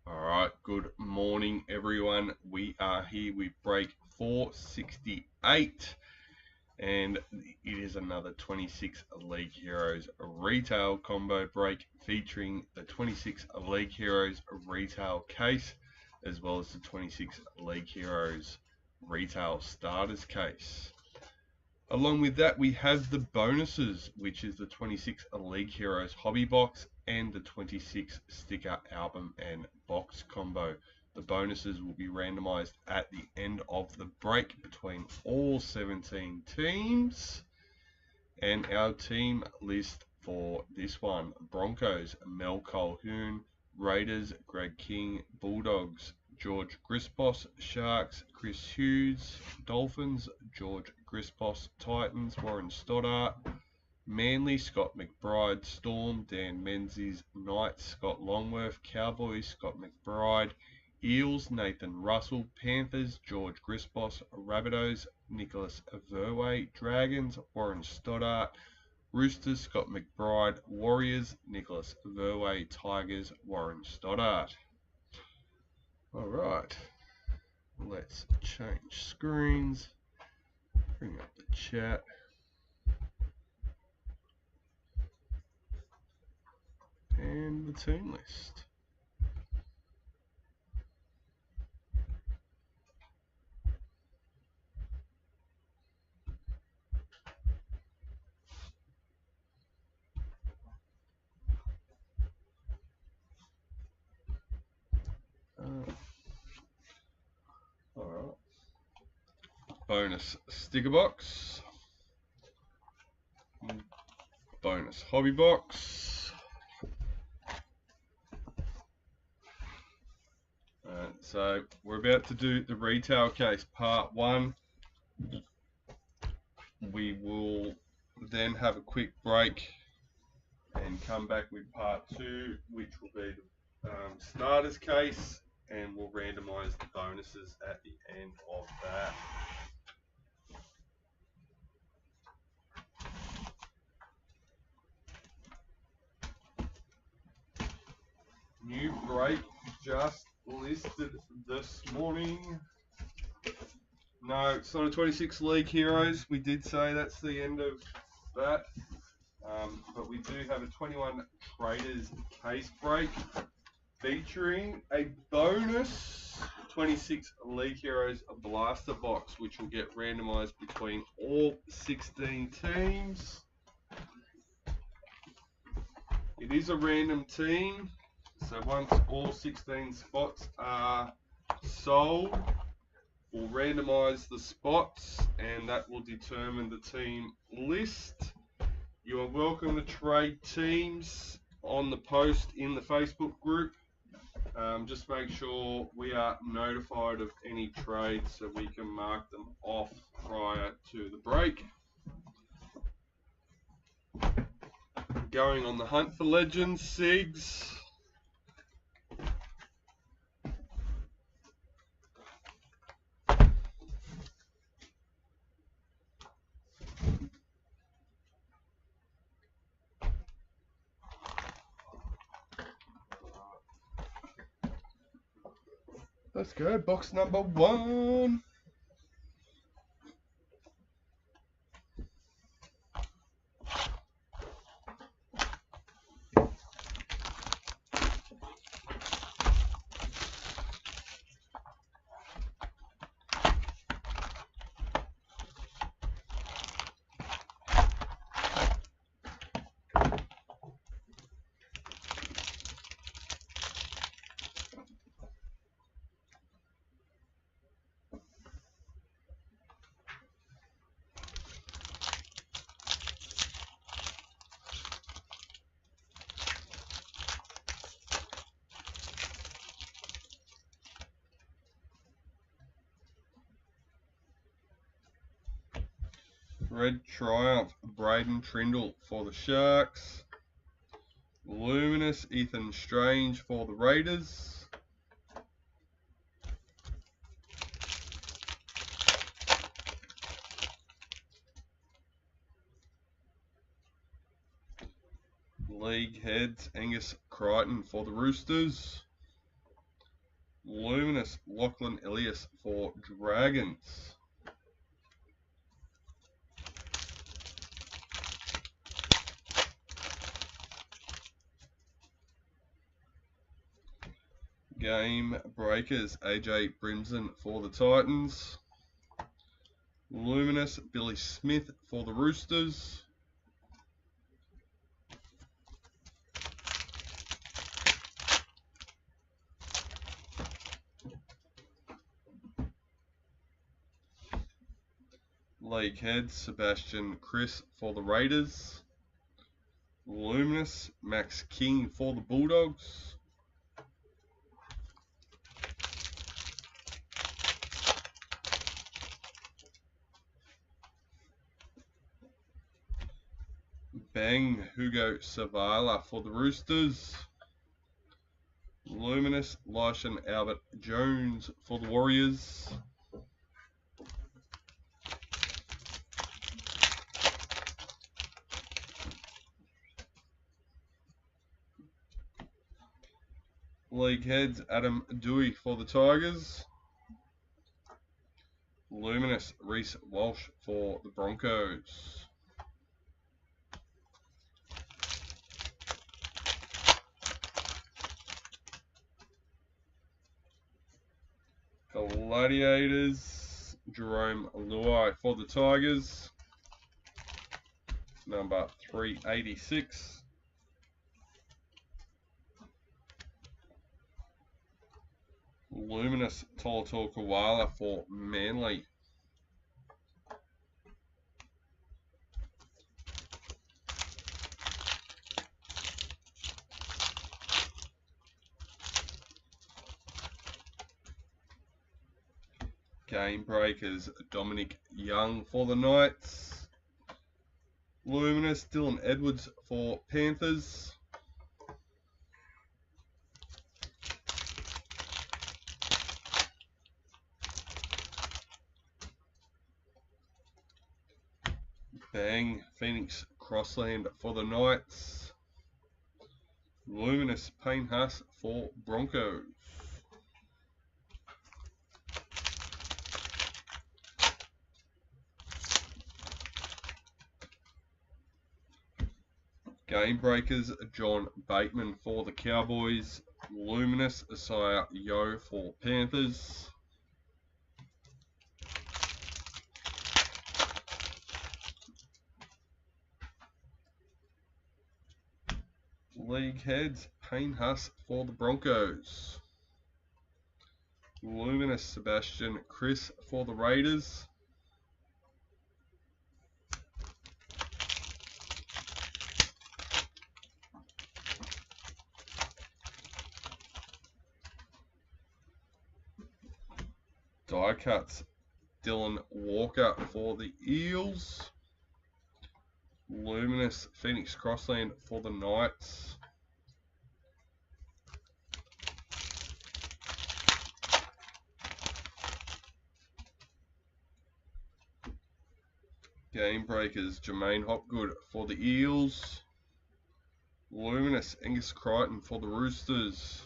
Alright, good morning everyone. We are here with break 468 and it is another 26 League Heroes retail combo break featuring the 26 League Heroes retail case as well as the 26 League Heroes retail starters case. Along with that, we have the bonuses, which is the 26 League Heroes hobby box and the 26 sticker album and box combo. The bonuses will be randomized at the end of the break between all 17 teams. And our team list for this one: Broncos, Mel Colquhoun; Raiders, Greg King; Bulldogs, George Grispos; Sharks, Chris Hughes; Dolphins, George Grispos; Titans, Warren Stoddart; Manly, Scott McBryde; Storm, Dan Menzies; Knights, Scott Longworth; Cowboys, Scott McBryde; Eels, Nathan Russell; Panthers, George Grispos; Rabbitohs, Nicholas Verway; Dragons, Warren Stoddart; Roosters, Scott McBryde; Warriors, Nicholas Verway; Tigers, Warren Stoddart. Alright, let's change screens, bring up the chat. And the team list. Alright. Bonus sticker box. Bonus hobby box. So we're about to do the retail case part 1. We will then have a quick break and come back with part 2, which will be the starters case, and we'll randomize the bonuses at the end of that. New break just listed this morning. No, it's not a 26 League Heroes. We did say that's the end of that. But we do have a 21 Traders case break featuring a bonus 26 League Heroes blaster box, which will get randomized between all 16 teams. It is a random team, so once all 16 spots are sold, we'll randomize the spots and that will determine the team list. You are welcome to trade teams on the post in the Facebook group. Just make sure we are notified of any trades so we can mark them off prior to the break. Going on the hunt for legends, Sigs. Let's go, box number 1. Red Triumph, Braden Trindle for the Sharks. Luminous, Ethan Strange for the Raiders. League Heads, Angus Crichton for the Roosters. Luminous Lachlan Elias for Dragons. Game Breakers, AJ Brimson for the Titans. Luminous Billy Smith for the Roosters. League Head, Sebastian Chris for the Raiders. Luminous Max King for the Bulldogs. Bang Hugo Savala for the Roosters. Luminous Lyshan Albert Jones for the Warriors. League Heads, Adam Dewey for the Tigers. Luminous Reece Walsh for the Broncos. Gladiators, Jerome Luai for the Tigers. Number 386. Luminous Tolator Koala for Manly. Game Breakers, Dominic Young for the Knights. Luminous Dylan Edwards for Panthers. Bang Phoenix Crossland for the Knights. Luminous Payne Haas for Broncos. Game Breakers, John Bateman for the Cowboys. Luminous Isaiah Yo for Panthers. League Heads, Payne Haas for the Broncos. Luminous Sebastian Chris for the Raiders. Die cuts, Dylan Walker for the Eels. Luminous Phoenix Crossland for the Knights. Game Breakers, Jermaine Hopgood for the Eels. Luminous Angus Crichton for the Roosters.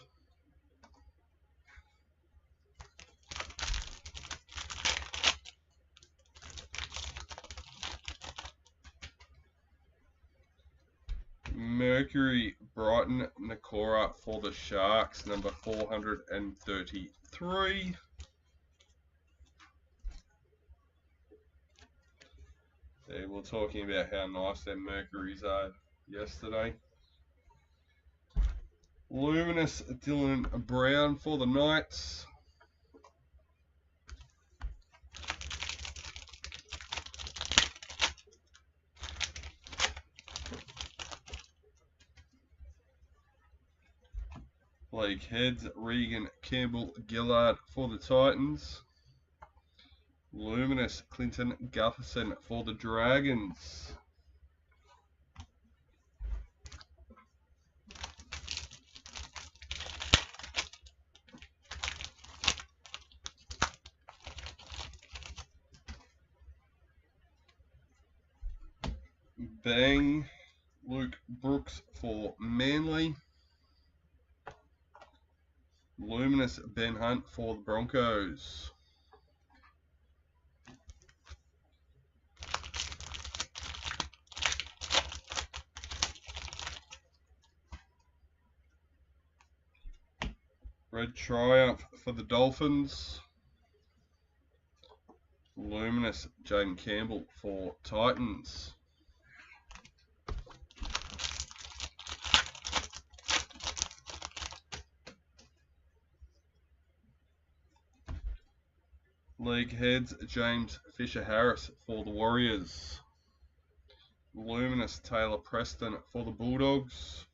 Mercury Brighton Nakora for the Sharks, number 433. Yeah, we were talking about how nice their Mercuries are yesterday. Luminous Dylan Brown for the Knights. League Heads, Regan Campbell Gillard for the Titans. Luminous Clinton Gutherson for the Dragons. Bang Luke Brooks for Manly. Luminous Ben Hunt for the Broncos. Red Triumph for the Dolphins. Luminous Jaden Campbell for Titans. League Heads James Fisher-Harris for the Warriors. Luminous Taylor Preston for the Bulldogs.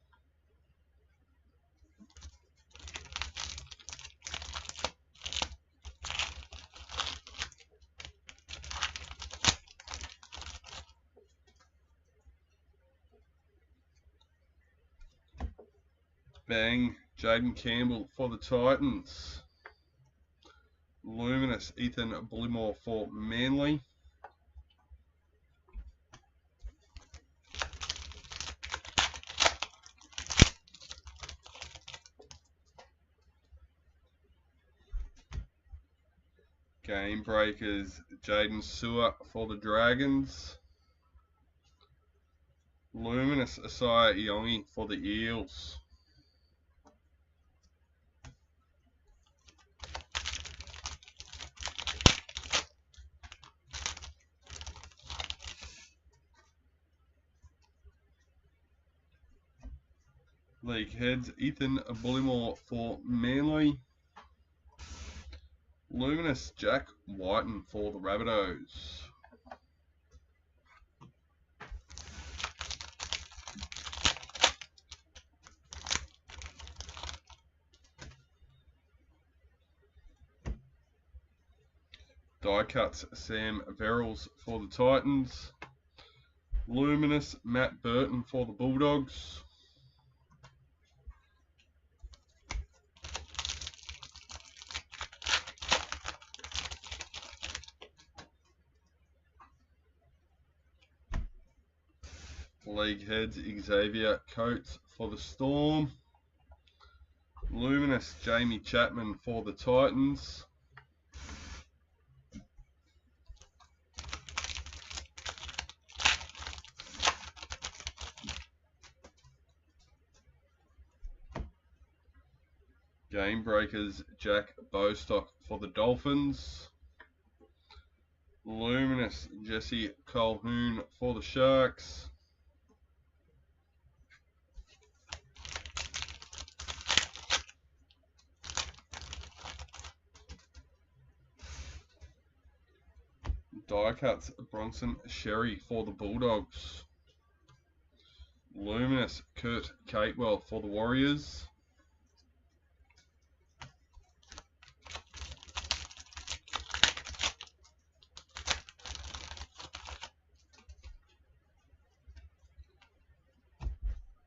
Bang Jaden Campbell for the Titans. Luminous Ethan Bullimore for Manly. Game Breakers Jaden Sewer for the Dragons. Luminous Asaya Iongi for the Eels. League Heads Ethan Bullimore for Manly. Luminous Jack Whiten for the Rabbitohs. Die Cuts Sam Verrills for the Titans. Luminous Matt Burton for the Bulldogs. League Heads Xavier Coates for the Storm. Luminous Jamie Chapman for the Titans. Game Breakers Jack Bostock for the Dolphins. Luminous Jesse Colquhoun for the Sharks. Die Cuts Bronson Sherry for the Bulldogs. Luminous Kurt Catewell for the Warriors.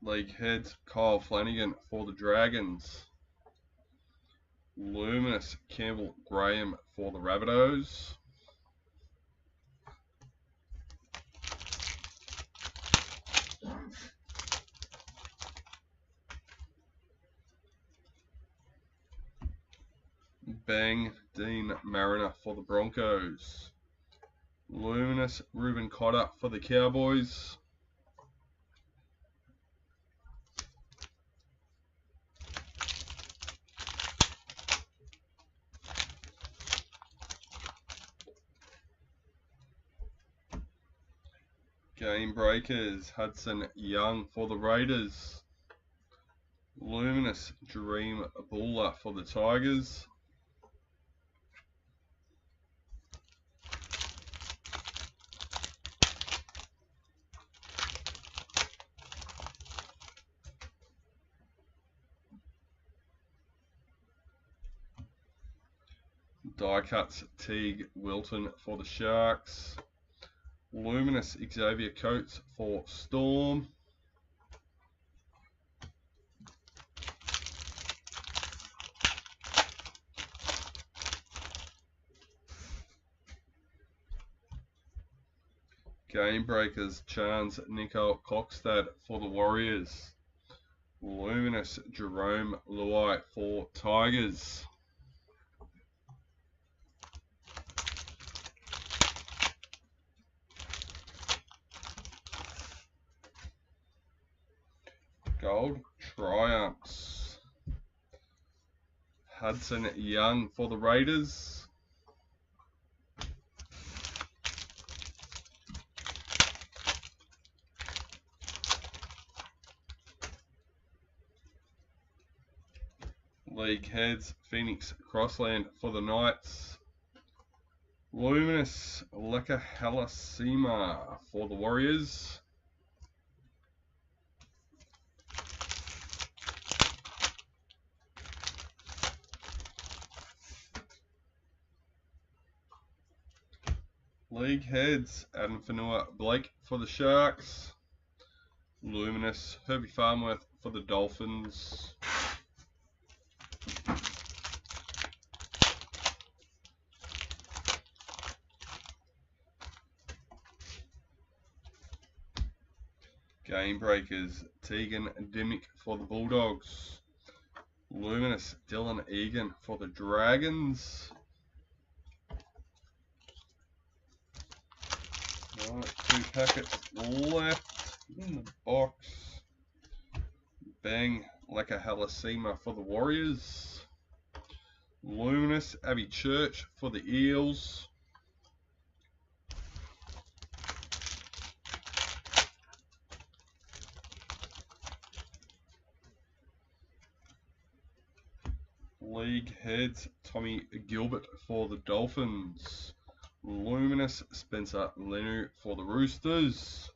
League Heads Kyle Flanagan for the Dragons. Luminous Campbell Graham for the Rabbitohs. Bang Dean Mariner for the Broncos. Luminous Reuben Cotter for the Cowboys. Game Breakers Hudson Young for the Raiders. Luminous Dream Buller for the Tigers. Die Cuts Teague Wilton for the Sharks. Luminous Xavier Coates for Storm. Game Breakers Chance Nicole Cockstad for the Warriors. Luminous Jerome Luai for Tigers. Gold Triumphs. Hudson Young for the Raiders. League Heads, Phoenix Crossland for the Knights. Luminous Leka Halasima for the Warriors. League Heads, Adam Fanua Blake for the Sharks. Luminous Herbie Farmworth for the Dolphins. Game Breakers, Tegan Dimmick for the Bulldogs. Luminous Dylan Egan for the Dragons. Right, 2 packets left in the box. Bang Leka Halasima for the Warriors. Luminous Abby Church for the Eels. League Heads, Tommy Gilbert for the Dolphins. Luminous Spencer Lenu for the Roosters.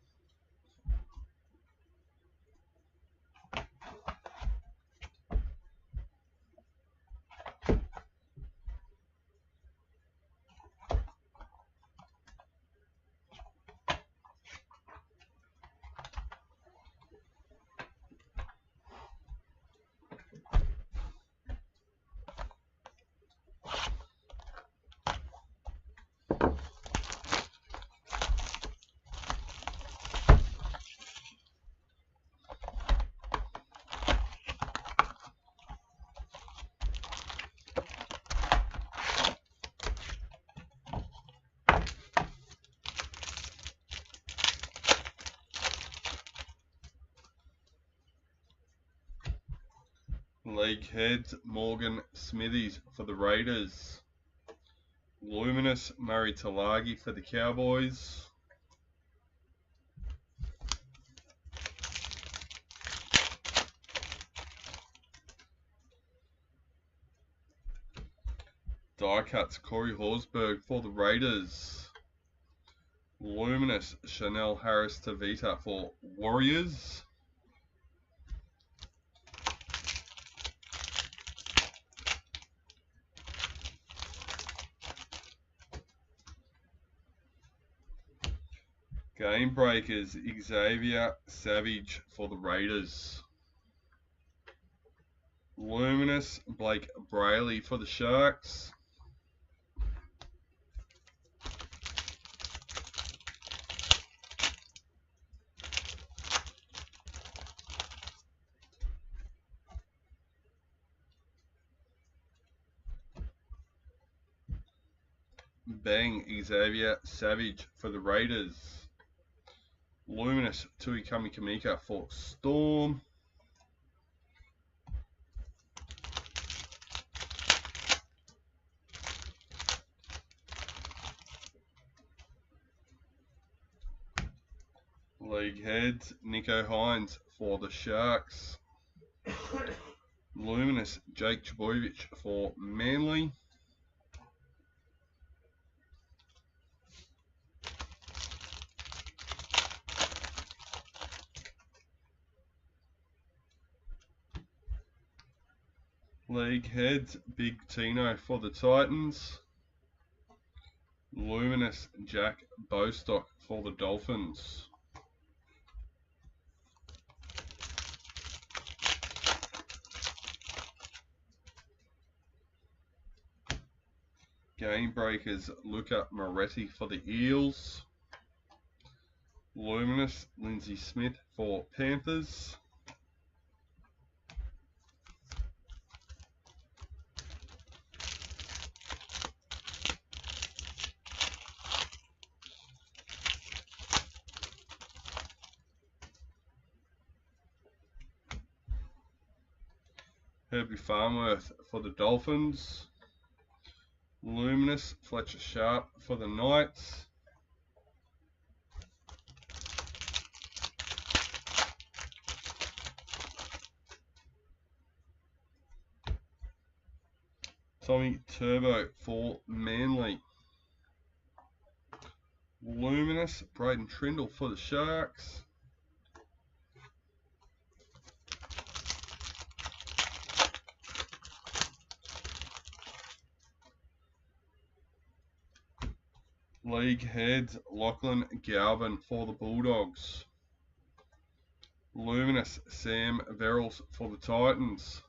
League Heads, Morgan Smithies for the Raiders. Luminous Murray Talagi for the Cowboys. Die Cuts, Corey Horsburgh for the Raiders. Luminous Chanel Harris Tavita for Warriors. Game Breakers, Xavier Savage for the Raiders. Luminous Blake Brayley for the Sharks. Bang Xavier Savage for the Raiders. Luminous Tui Kamika for Storm. League Heads, Nico Hines for the Sharks. Luminous Jake Chboyevich for Manly. League Heads, Big Tino for the Titans. Luminous Jack Bostock for the Dolphins. Game Breakers, Luca Moretti for the Eels. Luminous Lindsay Smith for Panthers. Herbie Farnworth for the Dolphins. Luminous Fletcher Sharp for the Knights. Tommy Turbo for Manly. Luminous Braden Trindle for the Sharks. League Heads Lachlan Galvin for the Bulldogs. Luminous Sam Verrills for the Titans.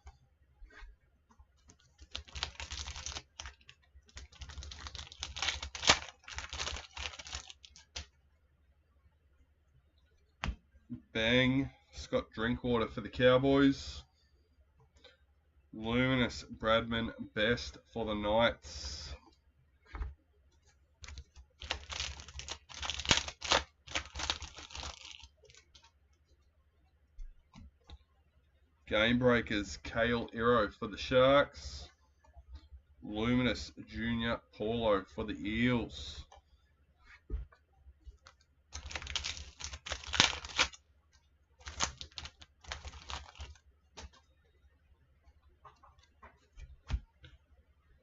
Bang Scott Drinkwater for the Cowboys. Luminous Bradman Best for the Knights. Game Breakers Kale Iro for the Sharks. Luminous Junior Paulo for the Eels.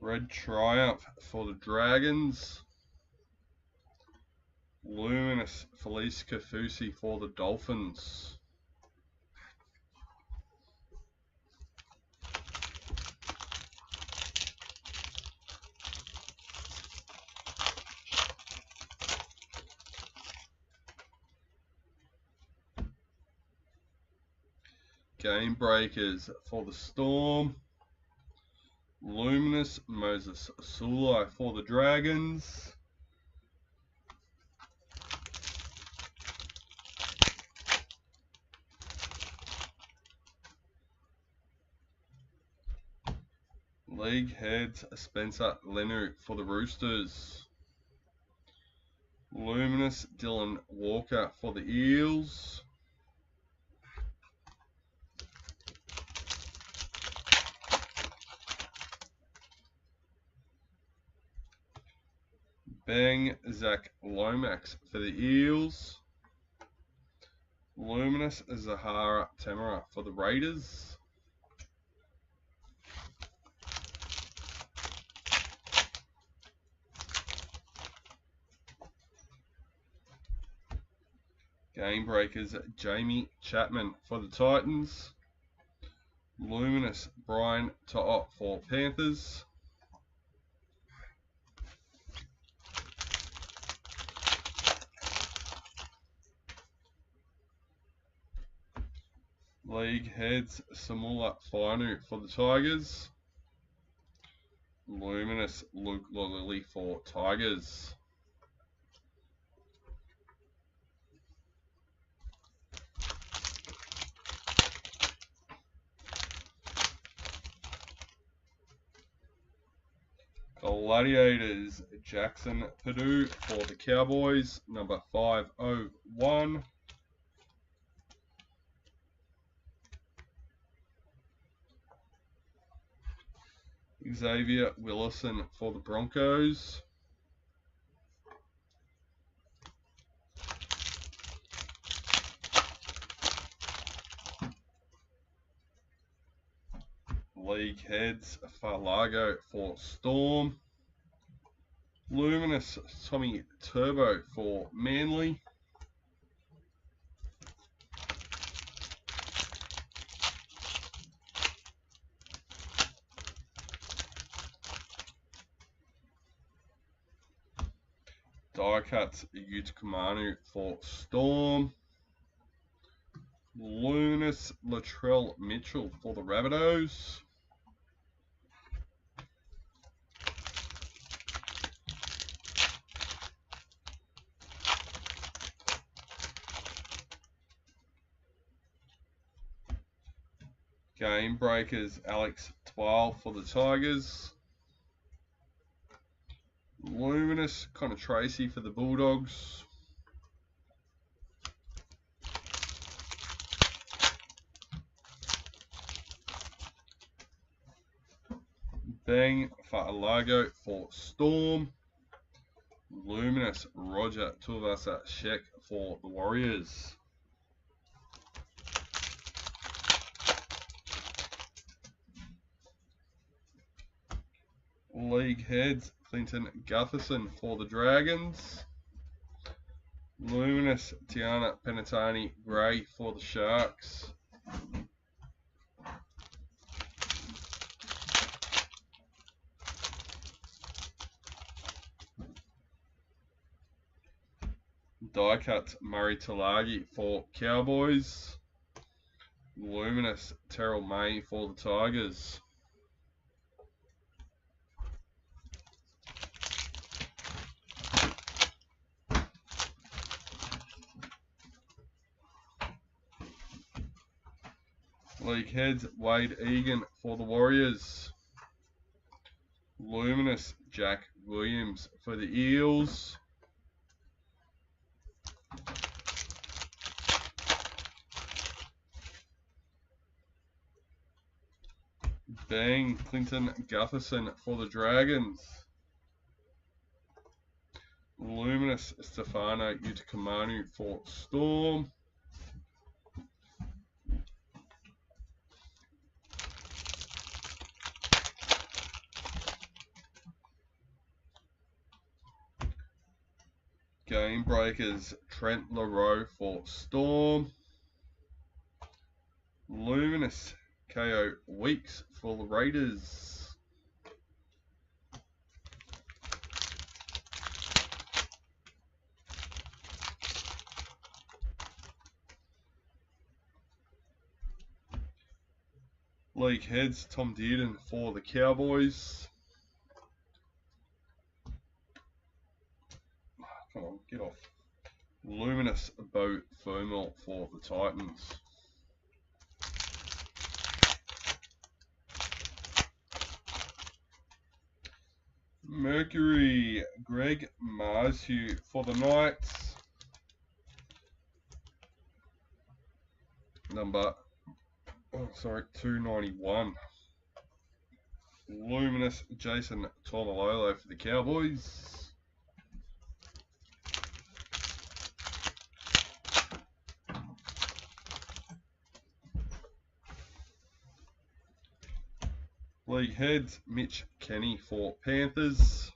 Red Triumph for the Dragons. Luminous Felice Kafusi for the Dolphins. Game Breakers for the Storm. Luminous Moses Sulai for the Dragons. League Heads Spencer Lenu for the Roosters. Luminous Dylan Walker for the Eels. Bang Zach Lomax for the Eels. Luminous Zahara Tamara for the Raiders. Game Breakers Jamie Chapman for the Titans. Luminous Brian To'o for Panthers. League Heads Samula Fainu for the Tigers. Luminous Luke Lilly for Tigers. Gladiators Jackson Purdue for the Cowboys, number 501. Xavier Willison for the Broncos. League Heads Farlago for Storm. Luminous Tommy Turbo for Manly. Die Cuts Utakamanu for Storm. Luminous Latrell Mitchell for the Rabbitohs. Game Breakers Alex Twal for the Tigers. Luminous Connor Tracy for the Bulldogs. Bang Fa'alago for Storm. Luminous Roger Tuivasa Sheck for the Warriors. League Heads Clinton Gutherson for the Dragons. Luminous Tiana Penatani Gray for the Sharks. Die cut Murray Talagi for Cowboys. Luminous Terrell May for the Tigers. League Heads Wade Egan for the Warriors. Luminous Jack Williams for the Eels. Bang Clinton Gutherson for the Dragons. Luminous Stefano Utakamanu for Storm. Game Breakers Trent LaRoe for Storm. Luminous KO Weeks for the Raiders. League Heads Tom Dearden for the Cowboys. Come on, get off. Luminous Bo Fermel for the Titans. Mercury Greg Marshew for the Knights. Number 291. Luminous Jason Tolololo for the Cowboys. League Heads Mitch Kenny for Panthers.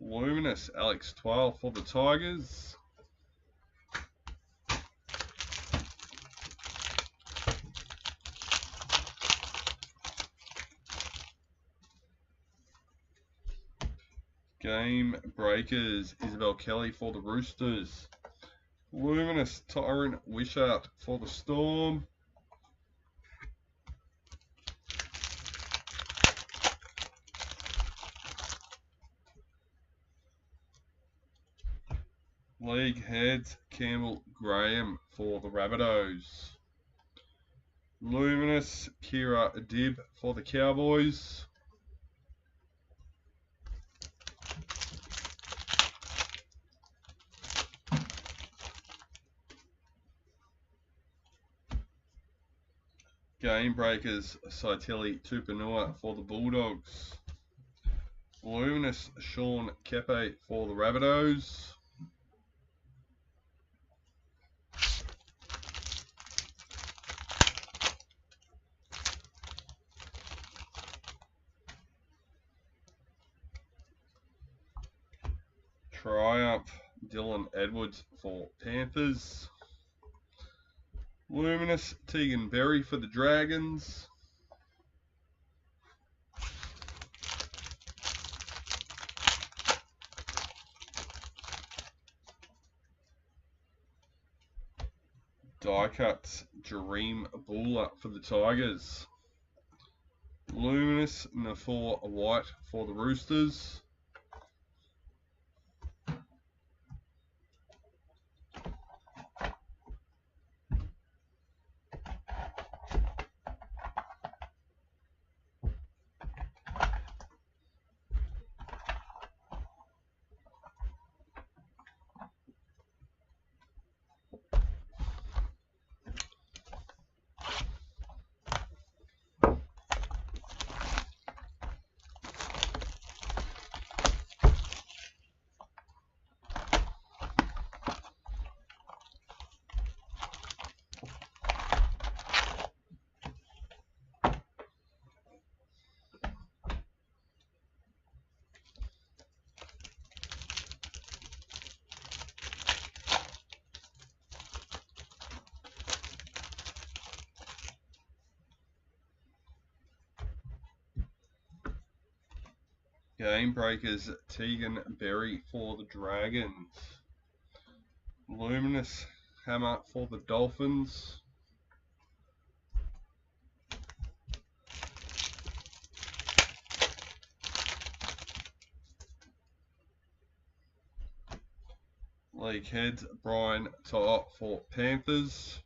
Luminous Alex Twile for the Tigers. Game Breakers Isabel Kelly for the Roosters. Luminous Tyron Wishart for the Storm. League Heads Campbell Graham for the Rabbitohs. Luminous Kira Dib for the Cowboys. Game Breakers Saitili Tupanua for the Bulldogs. Luminous Sean Kepe for the Rabbitohs. Triumph Dylan Edwards for Panthers. Luminous Tegan Berry for the Dragons. Die cuts Jareem Buller for the Tigers. Luminous Nafor White for the Roosters. Game breakers, Tegan Berry for the Dragons. Luminous Hammer for the Dolphins. League heads, Brian To'o for Panthers.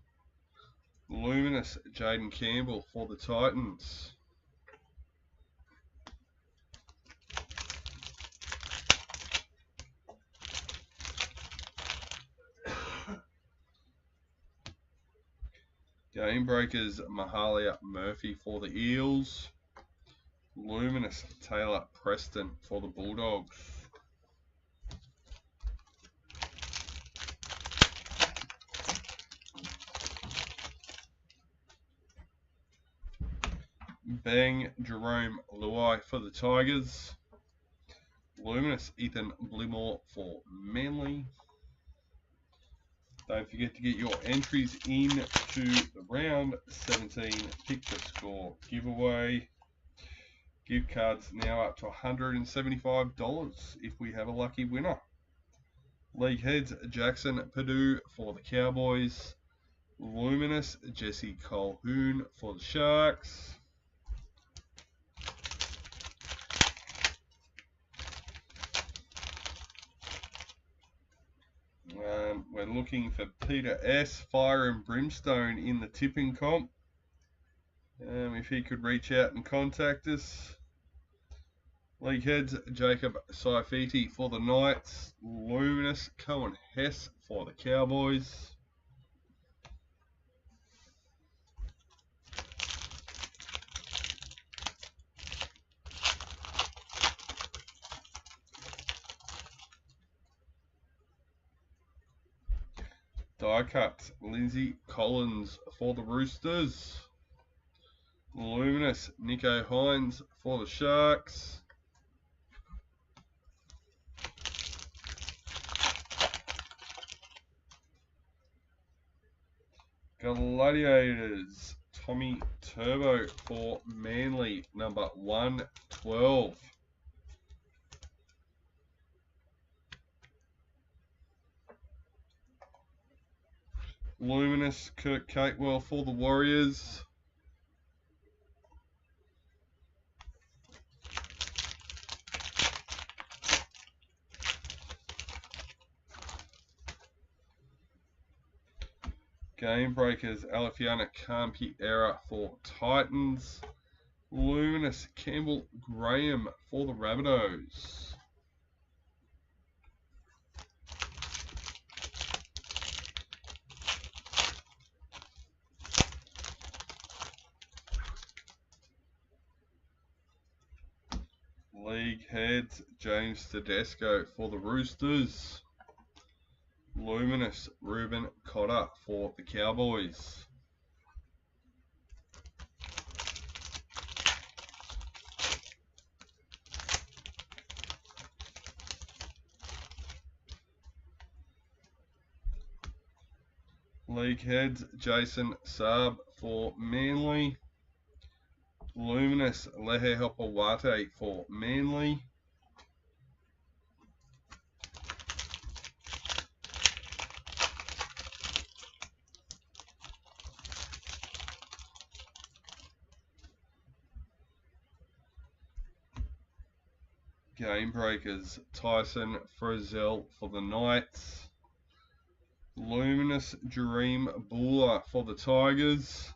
Luminous Jaden Campbell for the Titans. Game breakers, Mahalia Murphy for the Eels. Luminous Taylor Preston for the Bulldogs. Bang Jerome Luai for the Tigers. Luminous Ethan Blimore for Manly. Don't forget to get your entries in to the round 17 Pick the Score giveaway. Gift cards now up to $175 if we have a lucky winner. League heads, Jackson Purdue for the Cowboys. Luminous Jesse Colquhoun for the Sharks. We're looking for Peter S. Fire and Brimstone in the tipping comp. If he could reach out and contact us. League heads, Jacob Saifiti for the Knights. Luminous Cohen Hess for the Cowboys. Die cut, Lindsay Collins for the Roosters. Luminous Nico Hines for the Sharks. Gladiators, Tommy Turbo for Manly, number 112. Luminous Kurt Catewell for the Warriors. Game breakers, Alifiana Campiera for Titans. Luminous Campbell Graham for the Rabbitohs. League heads, James Tedesco for the Roosters. Luminous Ruben Cotter for the Cowboys. League heads, Jason Saab for Manly. Luminous Lehe Hopawate for Manly. Game breakers, Tyson Frizzell for the Knights. Luminous Dream Buller for the Tigers.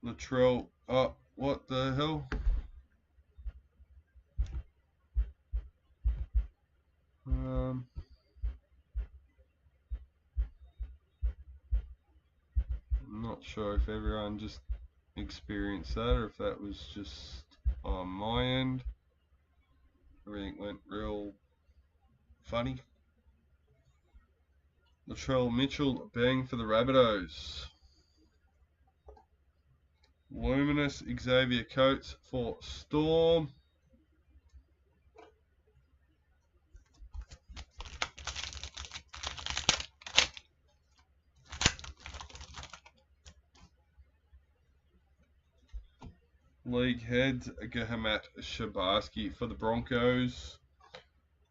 Latrell, oh, what the hell? I'm not sure if everyone just experienced that or if that was just on my end. Everything went real funny. Latrell Mitchell, bang for the Rabbitohs. Luminous Xavier Coates for Storm. League heads, Gahamat Shabarsky for the Broncos.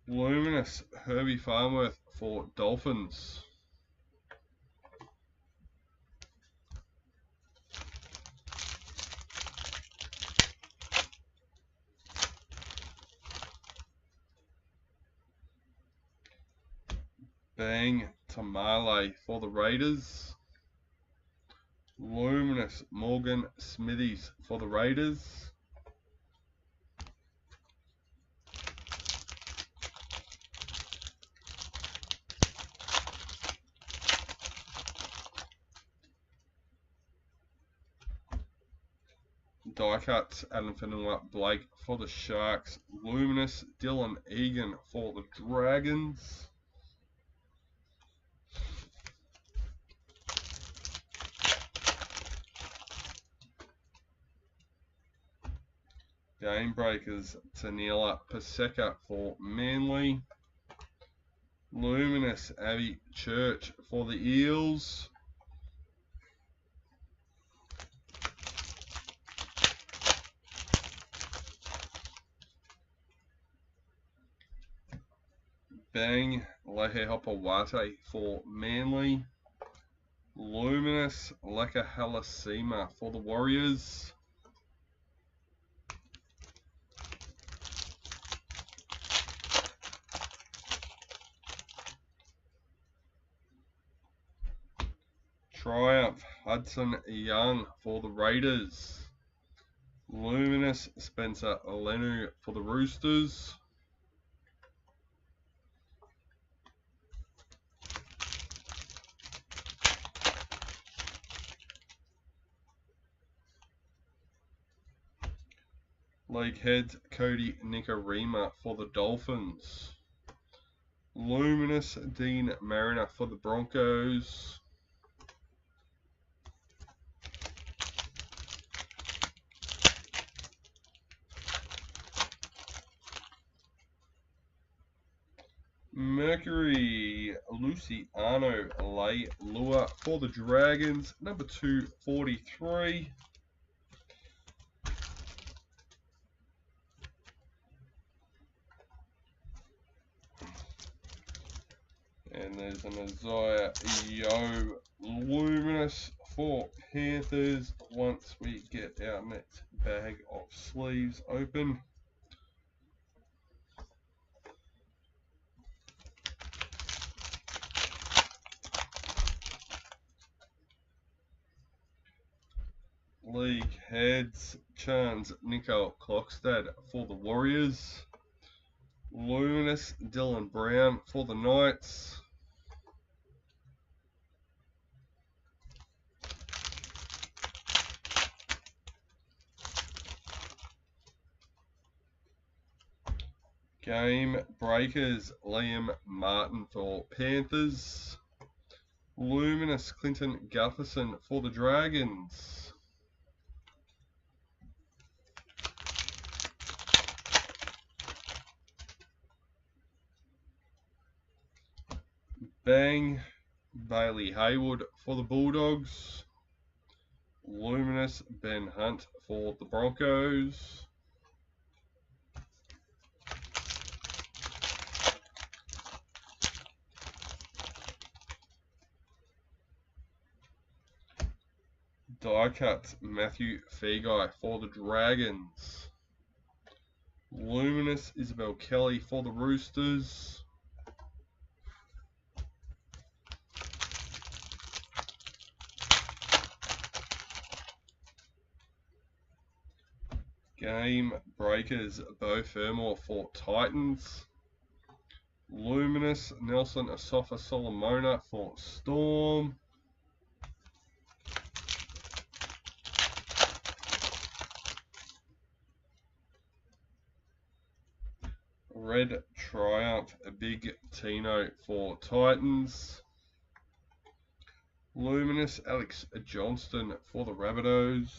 Luminous, Herbie Farnworth for Dolphins. Bang Tamale for the Raiders. Luminous, Morgan Smithies for the Raiders. Die cuts, Adam Finilla, Blake for the Sharks. Luminous, Dylan Egan for the Dragons. Game breakers, Tanila Paseka for Manly. Luminous, Abby Church for the Eels. Bang Lehe Hopawate for Manly. Luminous, Leka Halasima for the Warriors. Triumph, Hudson Young for the Raiders. Luminous, Spencer Lenu for the Roosters. League heads, Cody Nikarima for the Dolphins. Luminous, Dean Mariner for the Broncos. Mercury, Luciano Leilua for the Dragons, number 243. And there's an Isaiah Yo Luminous for Panthers once we get our next bag of sleeves open. League heads, Chance Nico Klokstad for the Warriors. Luminous, Dylan Brown for the Knights. Game breakers, Liam Martin for Panthers. Luminous, Clinton Gutherson for the Dragons. Bang, Bailey Haywood for the Bulldogs. Luminous, Ben Hunt for the Broncos. Die cut, Matthew Feagai for the Dragons. Luminous, Isabel Kelly for the Roosters. Game breakers, Bo Fermor for Titans. Luminous, Nelson Asafa Solomona for Storm. Red Triumph, Big Tino for Titans. Luminous, Alex Johnston for the Rabbitohs.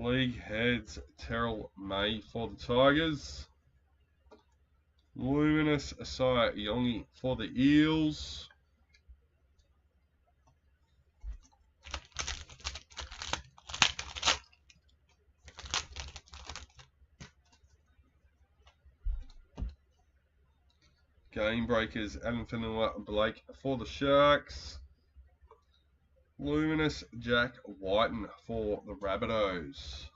League heads, Terrell May for the Tigers. Luminous Asaya Yongi for the Eels. Game breakers, Adam Fanua Blake for the Sharks. Luminous Jack Whiten for the Rabbitohs.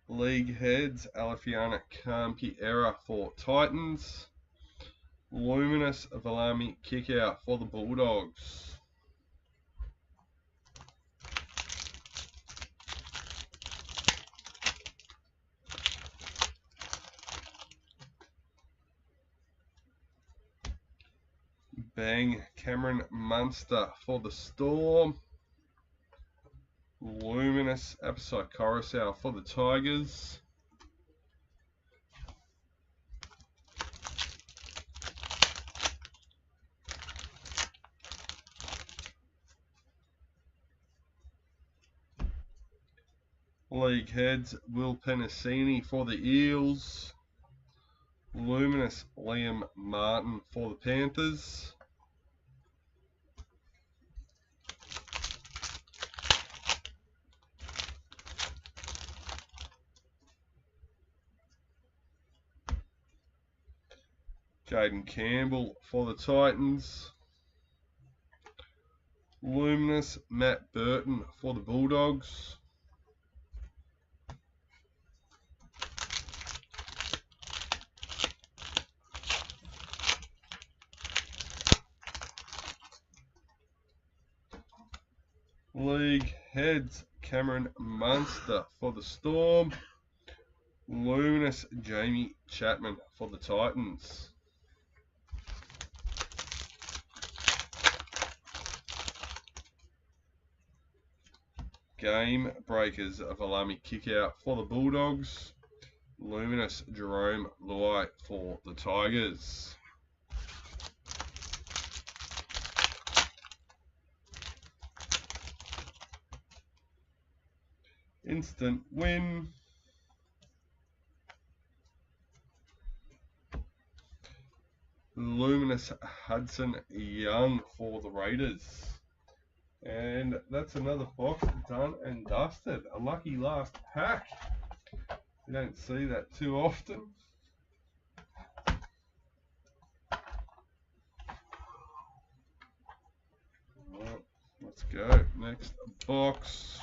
League heads, Alifiana Kamki Era for Titans. Luminous Valami Kickout for the Bulldogs. Bang Cameron Munster for the Storm. Luminous Apsai Coruscant for the Tigers. League heads, Will Penasini for the Eels. Luminous Liam Martin for the Panthers. Jaden Campbell for the Titans. Luminous Matt Burton for the Bulldogs. League heads, Cameron Munster for the Storm. Luminous Jamie Chapman for the Titans. Game breakers of Alami Kickout for the Bulldogs. Luminous Jerome Luai for the Tigers. Instant win. Luminous Hudson Young for the Raiders. And that's another box done and dusted. A lucky last pack. You don't see that too often. Right, let's go. Next box.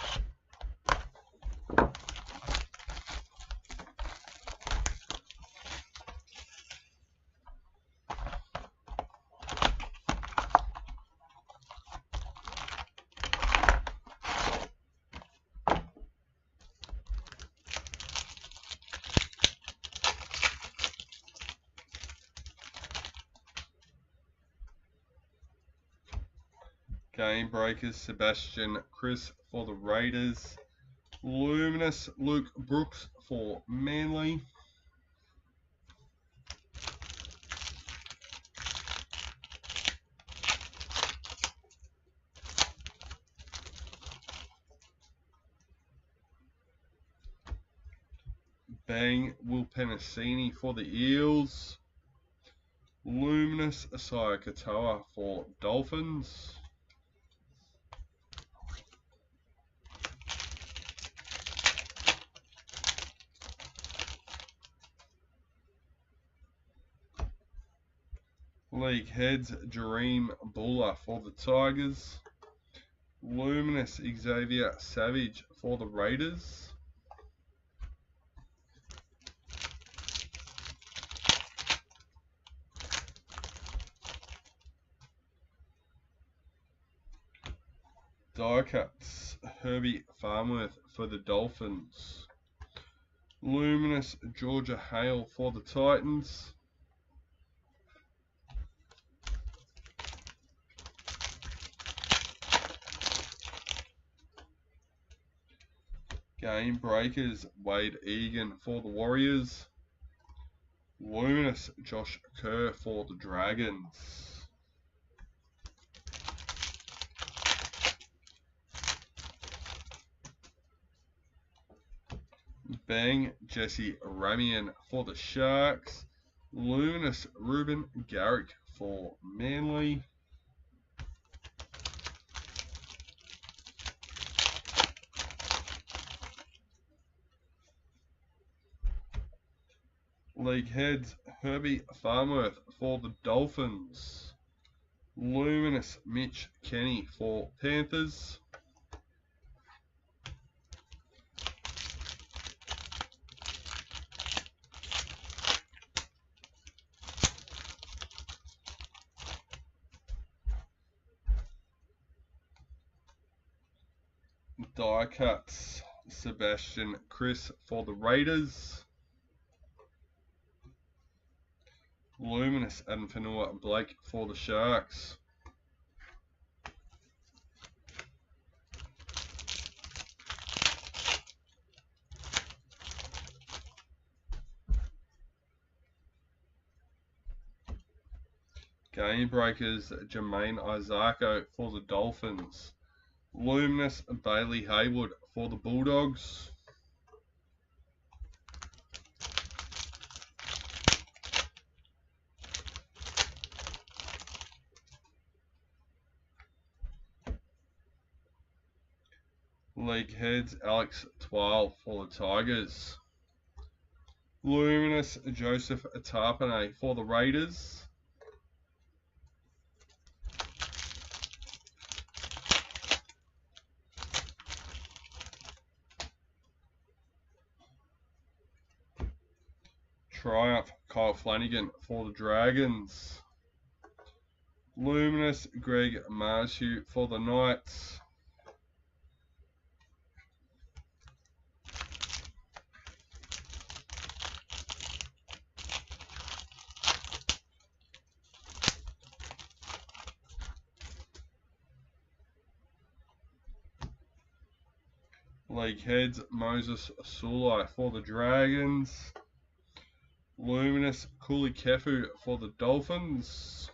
Game breakers, Sebastian Chris for the Raiders. Luminous Luke Brooks for Manly. Bang Will Penasini for the Eels. Luminous Asaya Katoa for Dolphins. League heads, Jareem Buller for the Tigers. Luminous Xavier Savage for the Raiders. Die cuts, Herbie Farmworth for the Dolphins. Luminous Georgia Hale for the Titans. Game breakers, Wade Egan for the Warriors. Luminous, Josh Kerr for the Dragons. Bang, Jesse Ramian for the Sharks. Luminous, Ruben Garrick for Manly. League heads, Herbie Farmworth for the Dolphins. Luminous, Mitch Kenny for Panthers. Die cuts, Sebastian Chris for the Raiders. Luminous, Adam Fanua Blake for the Sharks. Game breakers, Jermaine Isako for the Dolphins. Luminous, Bailey Haywood for the Bulldogs. League heads, Alex Twile for the Tigers. Luminous, Joseph Tarpanay for the Raiders. Triumph, Kyle Flanagan for the Dragons. Luminous, Greg Marshew for the Knights. League heads, Moses Sulai for the Dragons. Luminous, Kuli Kefu for the Dolphins.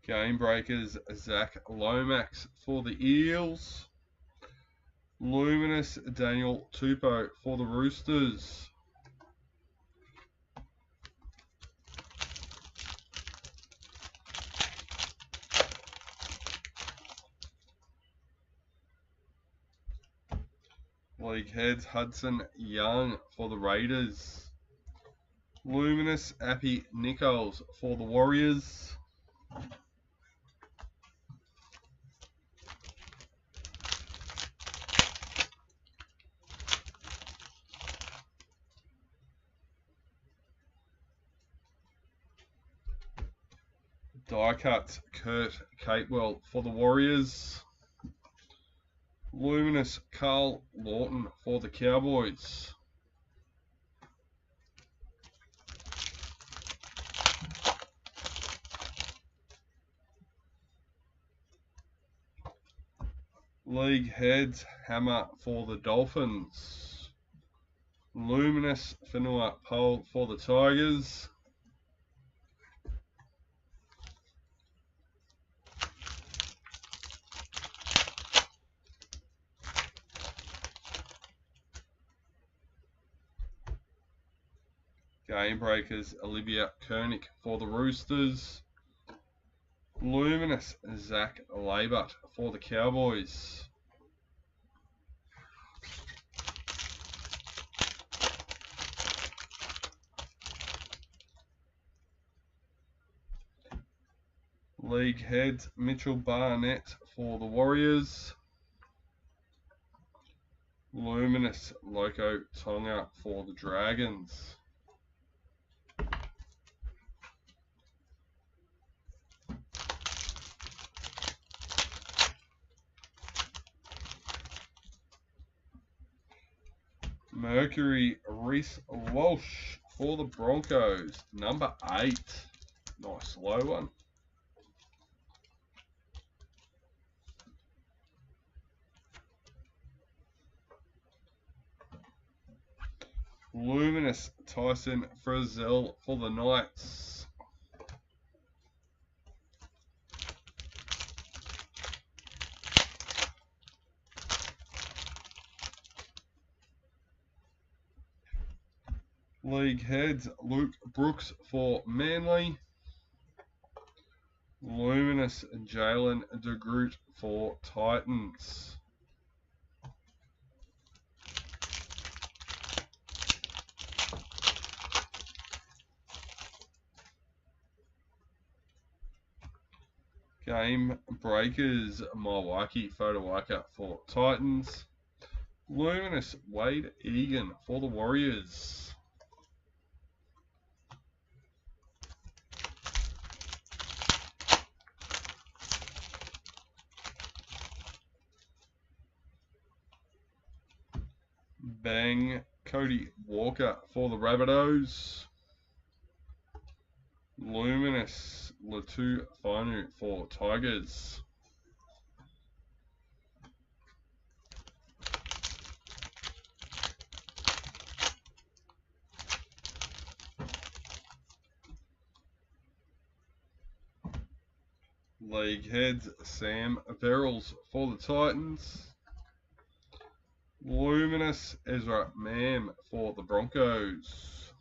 Game breakers, Zach Lomax for the Eels. Luminous, Daniel Tupou for the Roosters. League heads, Hudson Young for the Raiders. Luminous, Appy Nichols for the Warriors. Die cuts, Kurt Capewell for the Warriors. Luminous, Carl Lawton for the Cowboys. League heads, Hammer for the Dolphins. Luminous, Fanua Pole for the Tigers. Game breakers, Olivia Koenig for the Roosters. Luminous, Zach Labert for the Cowboys. League heads, Mitchell Barnett for the Warriors. Luminous, Loco Tonga for the Dragons. Mercury, Reece Walsh for the Broncos, number 8. Nice low one. Luminous Tyson Frizzell for the Knights. League heads, Luke Brooks for Manly. Luminous Jalen de Groot for Titans. Game Breakers, Milwaukee photo workout for Titans. Luminous Wade Egan for the Warriors. Bang Cody Walker for the Rabbitohs. Luminous Latu Finu for Tigers. League heads, Sam Verrills for the Titans. Luminous Ezra Mam for the Broncos.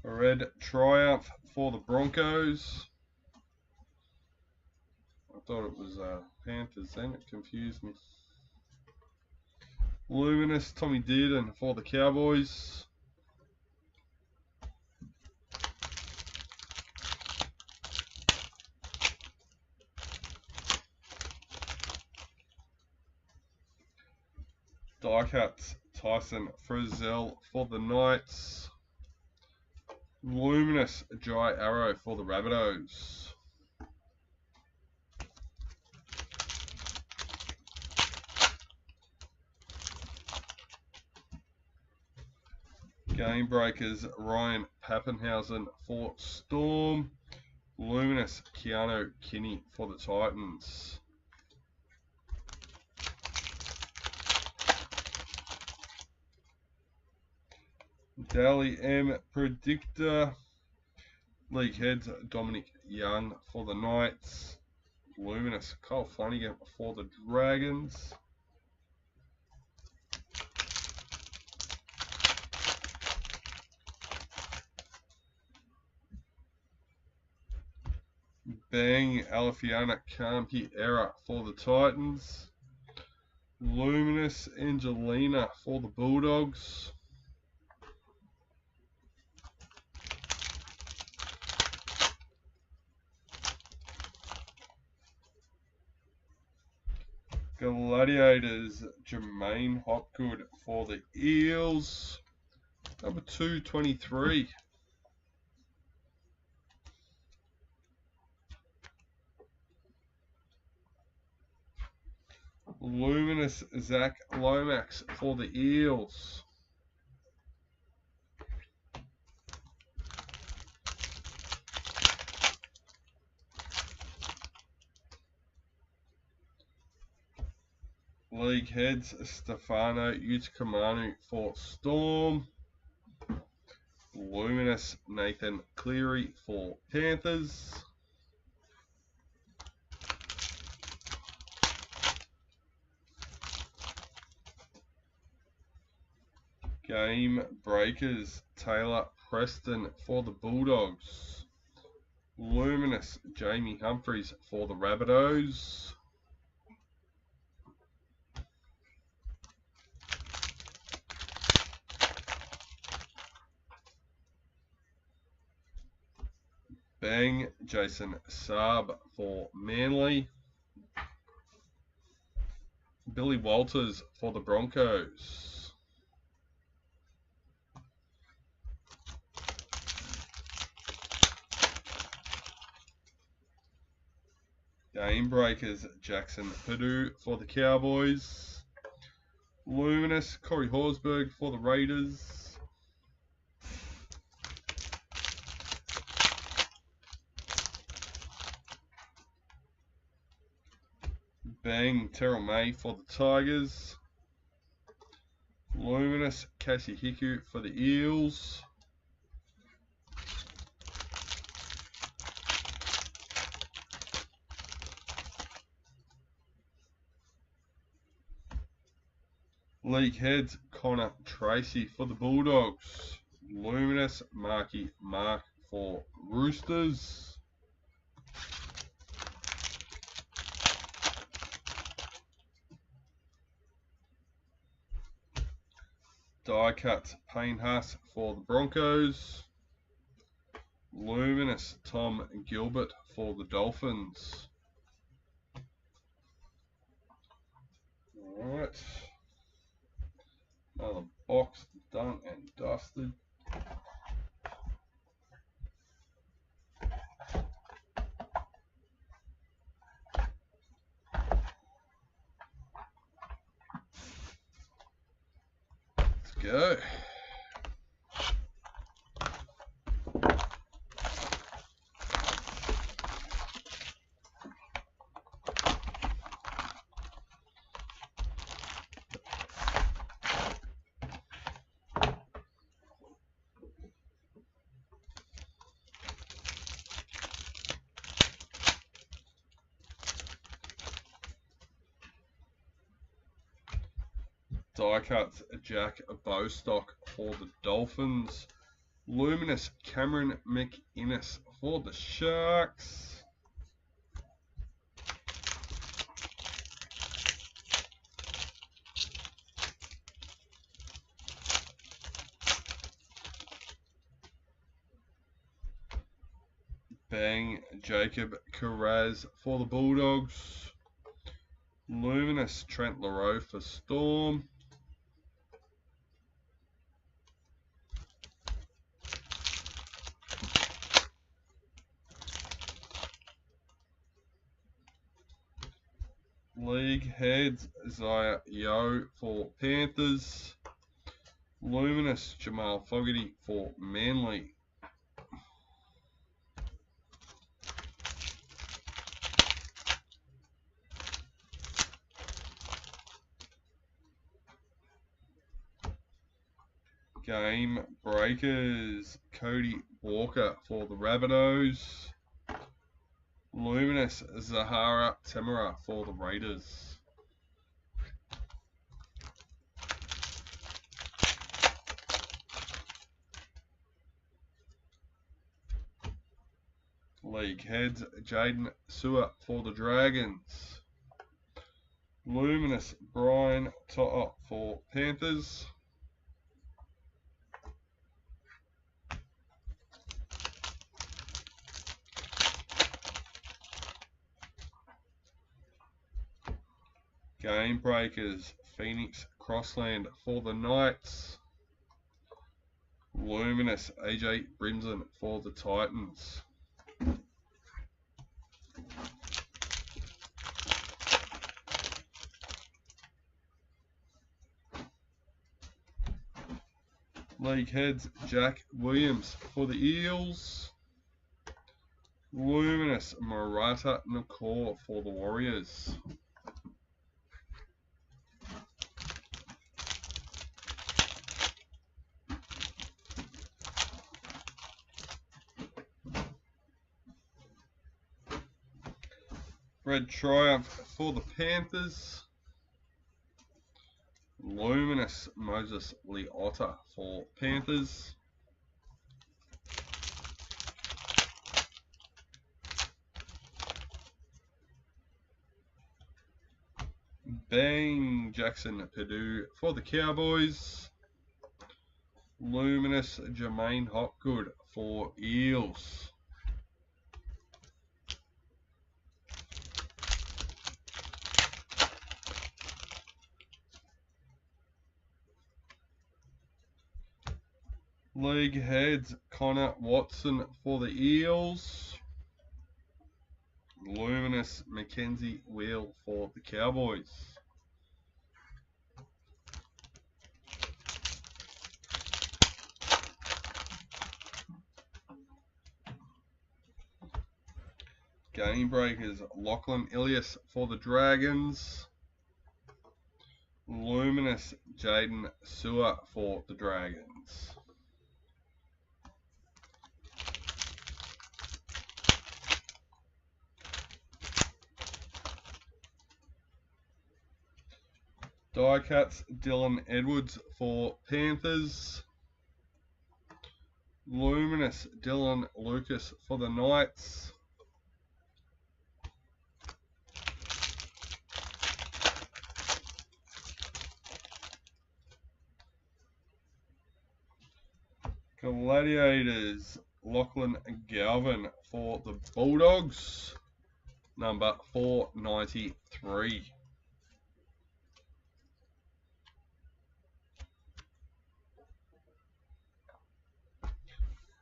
Red Triumph for the Broncos. I thought it was Panthers then, it confused me. Luminous Tommy Dearden for the Cowboys. Die cuts, Tyson Frizzell for the Knights. Luminous Jai Arrow for the Rabbitohs. Game Breakers, Ryan Pappenhausen for Storm. Luminous Keanu Kinney for the Titans. Daly M Predictor. League heads, Dominic Young for the Knights. Luminous Cole Flanagan for the Dragons. Bang Alifiana Kampi Era for the Titans. Luminous Angelina for the Bulldogs. Gladiators, Jermaine Hopgood for the Eels. Number 223. Luminous Zach Lomax for the Eels. League heads, Stefano Utikamanu for Storm. Luminous Nathan Cleary for Panthers. Game Breakers, Taylor Preston for the Bulldogs. Luminous Jamie Humphries for the Rabbitohs. Bang Jason Saab for Manly. Billy Walters for the Broncos. Game breakers, Jackson Purdue for the Cowboys. Luminous, Corey Horsburgh for the Raiders. Bang, Terrell May for the Tigers. Luminous, Cassie Hiku for the Eels. League heads, Connor Tracy for the Bulldogs. Luminous, Marky Mark for Roosters. Die cuts, Payne Haas for the Broncos. Luminous, Tom Gilbert for the Dolphins. Alright. Another box done and dusted. Let's go. Die cuts, Jack Bostock for the Dolphins. Luminous, Cameron McInnes for the Sharks. Bang, Jacob Carraz for the Bulldogs. Luminous, Trent Leroux for Storm. League heads, Zaya Yo for Panthers. Luminous, Jamal Fogarty for Manly. Game breakers, Cody Walker for the Rabbitohs. Luminous, Zahara Temura for the Raiders. League heads, Jaden Sewer for the Dragons. Luminous, Brian To'o for Panthers. Game breakers, Phoenix Crossland for the Knights. Luminous, AJ Brimson for the Titans. League heads, Jack Williams for the Eels. Luminous, Murata Nakor for the Warriors. Red Triumph for the Panthers. Luminous, Moses Leota for Panthers. Bang, Jackson Purdue for the Cowboys. Luminous, Jermaine Hopgood for Eels. League heads, Connor Watson for the Eels. Luminous Mackenzie Wheel for the Cowboys. Game Breakers, Lachlan Ilias for the Dragons. Luminous Jaden Sewer for the Dragons. Die Cuts, Dylan Edwards for Panthers. Luminous Dylan Lucas for the Knights. Gladiators, Lachlan Galvin for the Bulldogs. Number 493.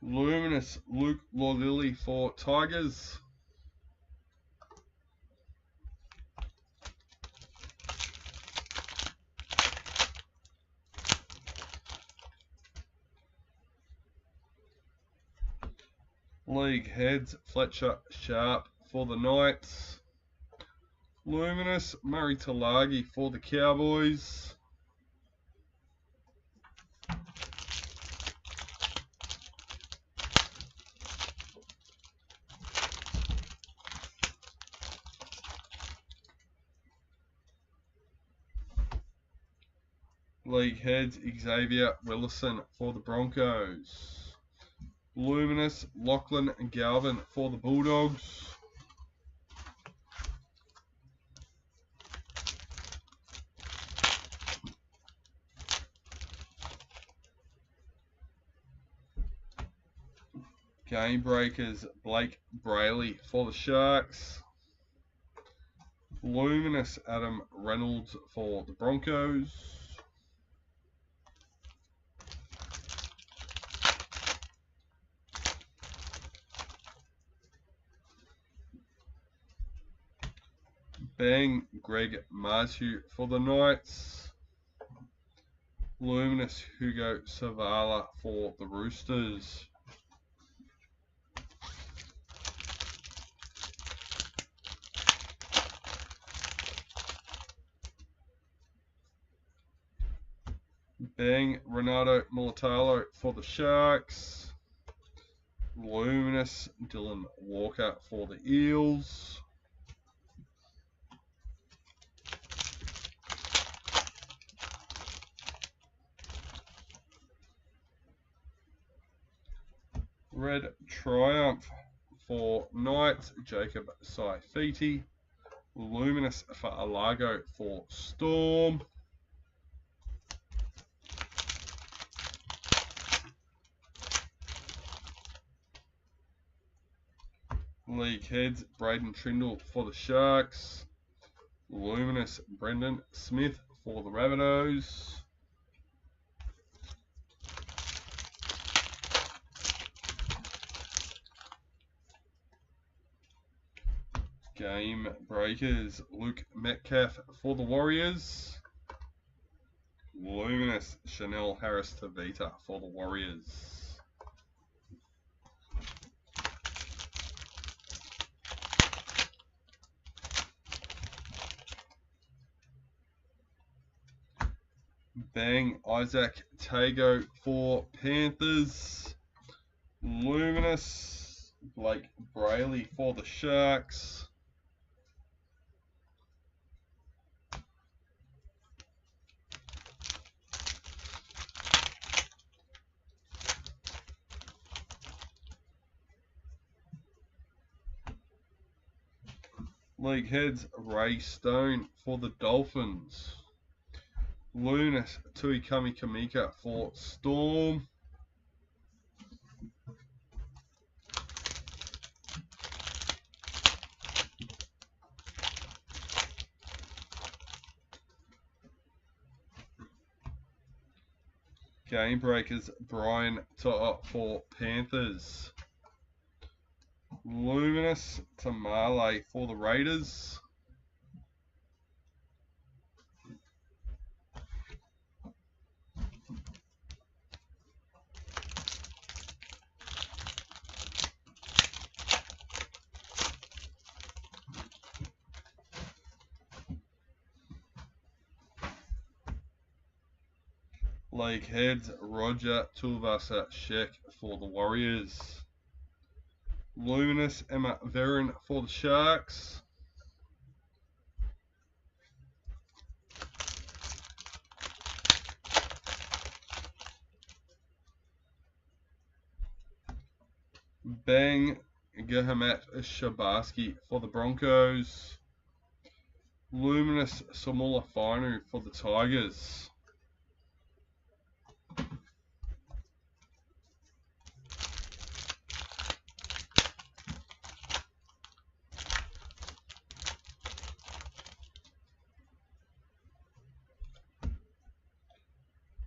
Luminous Luke Lawlilly for Tigers. League Heads, Fletcher Sharp for the Knights. Luminous Murray Talagi for the Cowboys. League Heads, Xavier Willison for the Broncos. Luminous Lachlan Galvin for the Bulldogs. Game Breakers, Blake Brayley for the Sharks. Luminous Adam Reynolds for the Broncos. Bang Greg Martu for the Knights. Luminous Hugo Savala for the Roosters. Bang Renato Mulatalo for the Sharks. Luminous Dylan Walker for the Eels. Red Triumph for Knights, Jacob Saifiti. Luminous for Alago for Storm. League Heads, Braden Trindle for the Sharks. Luminous Brendan Smith for the Rabbitohs. Game Breakers, Luke Metcalf for the Warriors. Luminous Chanel Harris Tavita for the Warriors. Bang Isaac Tago for Panthers. Luminous Blake Brayley for the Sharks. League Heads, Ray Stone for the Dolphins. Luminous Tuikami Kamika for Storm. Game Breakers, Brian To'a for Panthers. Luminous Tamale for the Raiders. League heads, Roger Tuivasa-Sheck for the Warriors. Luminous Emma Veron for the Sharks. Bang Gahamat Shabarsky for the Broncos. Luminous Samula Finu for the Tigers.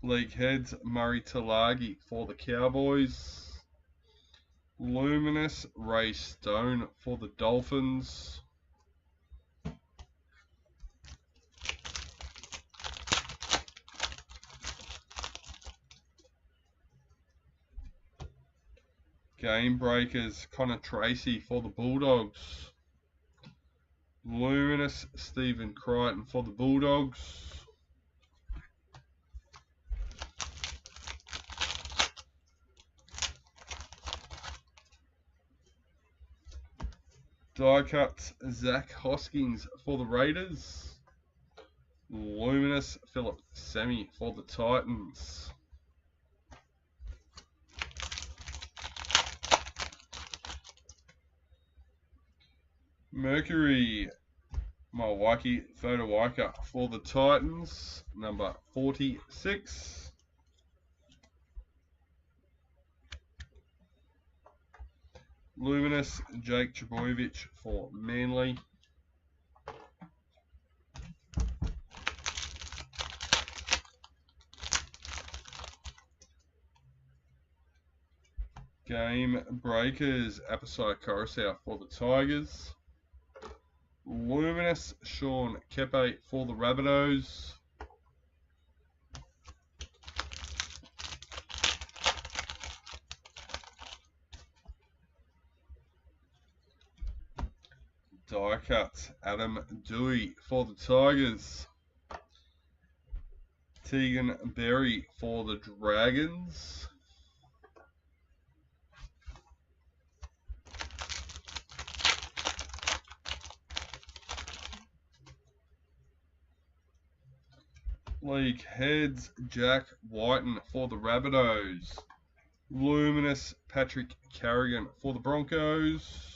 League heads, Murray Talagi for the Cowboys. Luminous Ray Stone for the Dolphins. Game Breakers, Connor Tracy for the Bulldogs. Luminous Stephen Crichton for the Bulldogs. Die cuts, Zach Hoskins for the Raiders. Luminous Philip Semi for the Titans. Mercury Milwaukee Fotowaika for the Titans, number 46. Luminous Jake Trbojevic for Manly. Game Breakers Apasai Coruscant for the Tigers. Luminous Sean Kepe for the Rabbitohs. Die cut Adam Dewey for the Tigers. Tegan Berry for the Dragons. League heads, Jack Whiten for the Rabbitohs. Luminous Patrick Carrigan for the Broncos.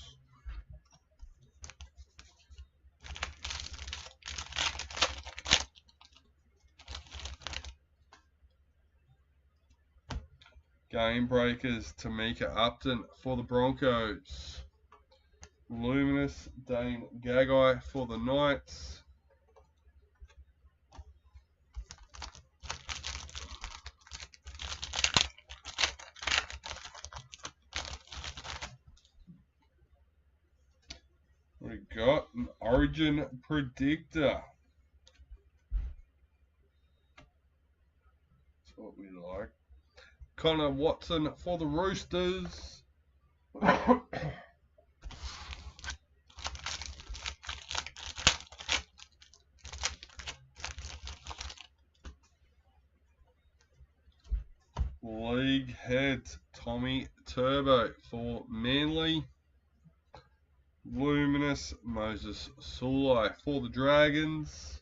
Game Breakers, Tamika Upton for the Broncos. Luminous Dane Gagai for the Knights. We got an Origin Predictor. That's what we like. Connor Watson for the Roosters. League head, Tommy Turbo for Manly. Luminous Moses Sulai for the Dragons.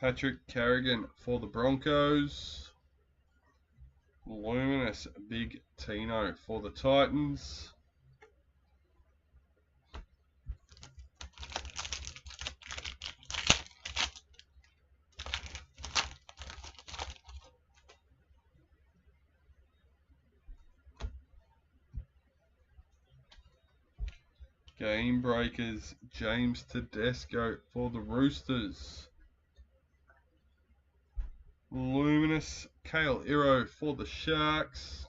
Patrick Carrigan for the Broncos. Luminous Big Tino for the Titans. Game Breakers, James Tedesco for the Roosters. Luminous Kale Iro for the Sharks.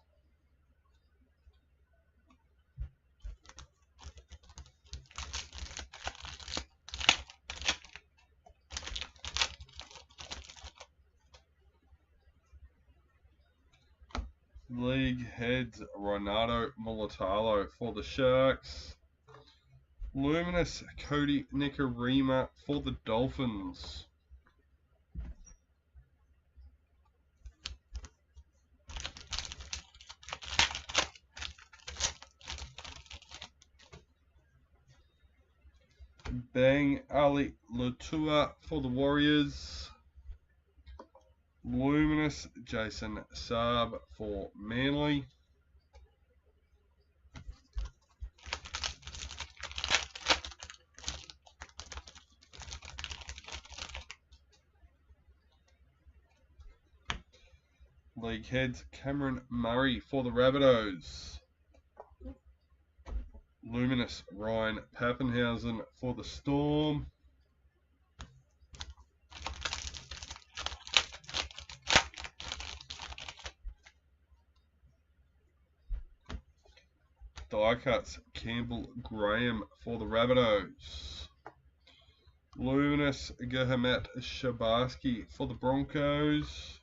League Heads, Renato Mulatalo for the Sharks. Luminous Cody Nikarima for the Dolphins. Bang Ali Latua for the Warriors. Luminous Jason Saab for Manly. League Heads, Cameron Murray for the Rabbitohs. Luminous Ryan Pappenhausen for the Storm. Die Cuts, Campbell Graham for the Rabbitohs. Luminous Gahamat Shabarsky for the Broncos.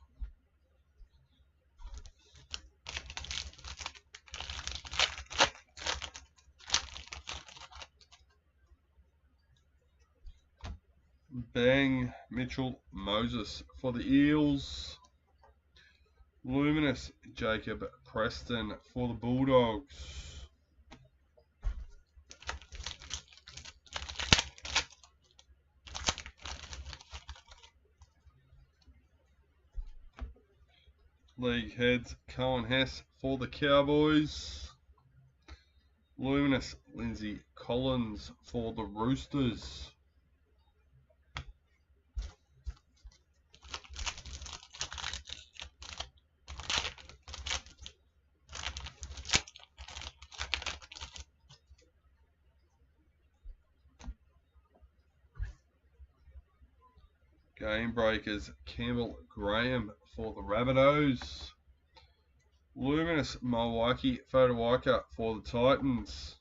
Bang Mitchell Moses for the Eels. Luminous Jacob Preston for the Bulldogs. League Heads, Cohen Hess for the Cowboys. Luminous Lindsay Collins for the Roosters. Game Breakers, Campbell Graham for the Rabbitohs. Luminous Milwaukee Fodawaika for the Titans.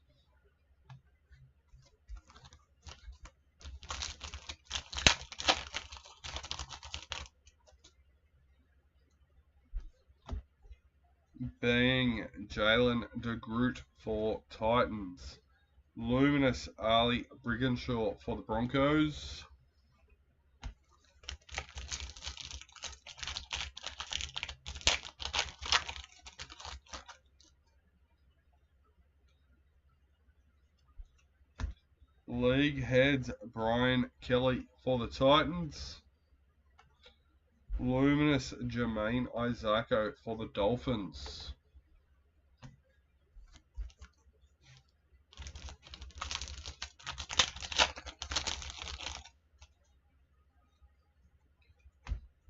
Bang Jalen de Groot for Titans. Luminous Ali Brigginshaw for the Broncos. League Heads, Brian Kelly for the Titans. Luminous Jermaine Isako for the Dolphins.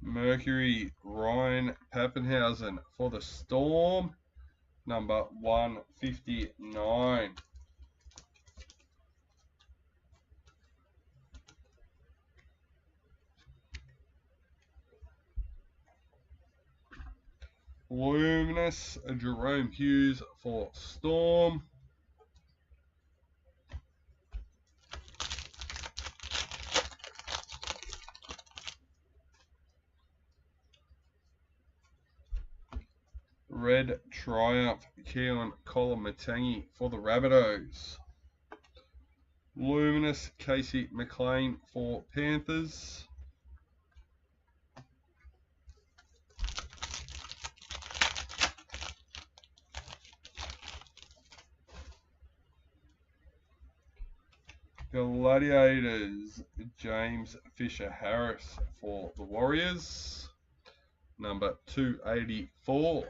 Mercury Ryan Pappenhausen for the Storm, number 159. Luminous Jerome Hughes for Storm. Red Triumph Keon Kolamatangi for the Rabbitohs. Luminous Casey McLean for Panthers. Gladiators, James Fisher-Harris for the Warriors. Number 284.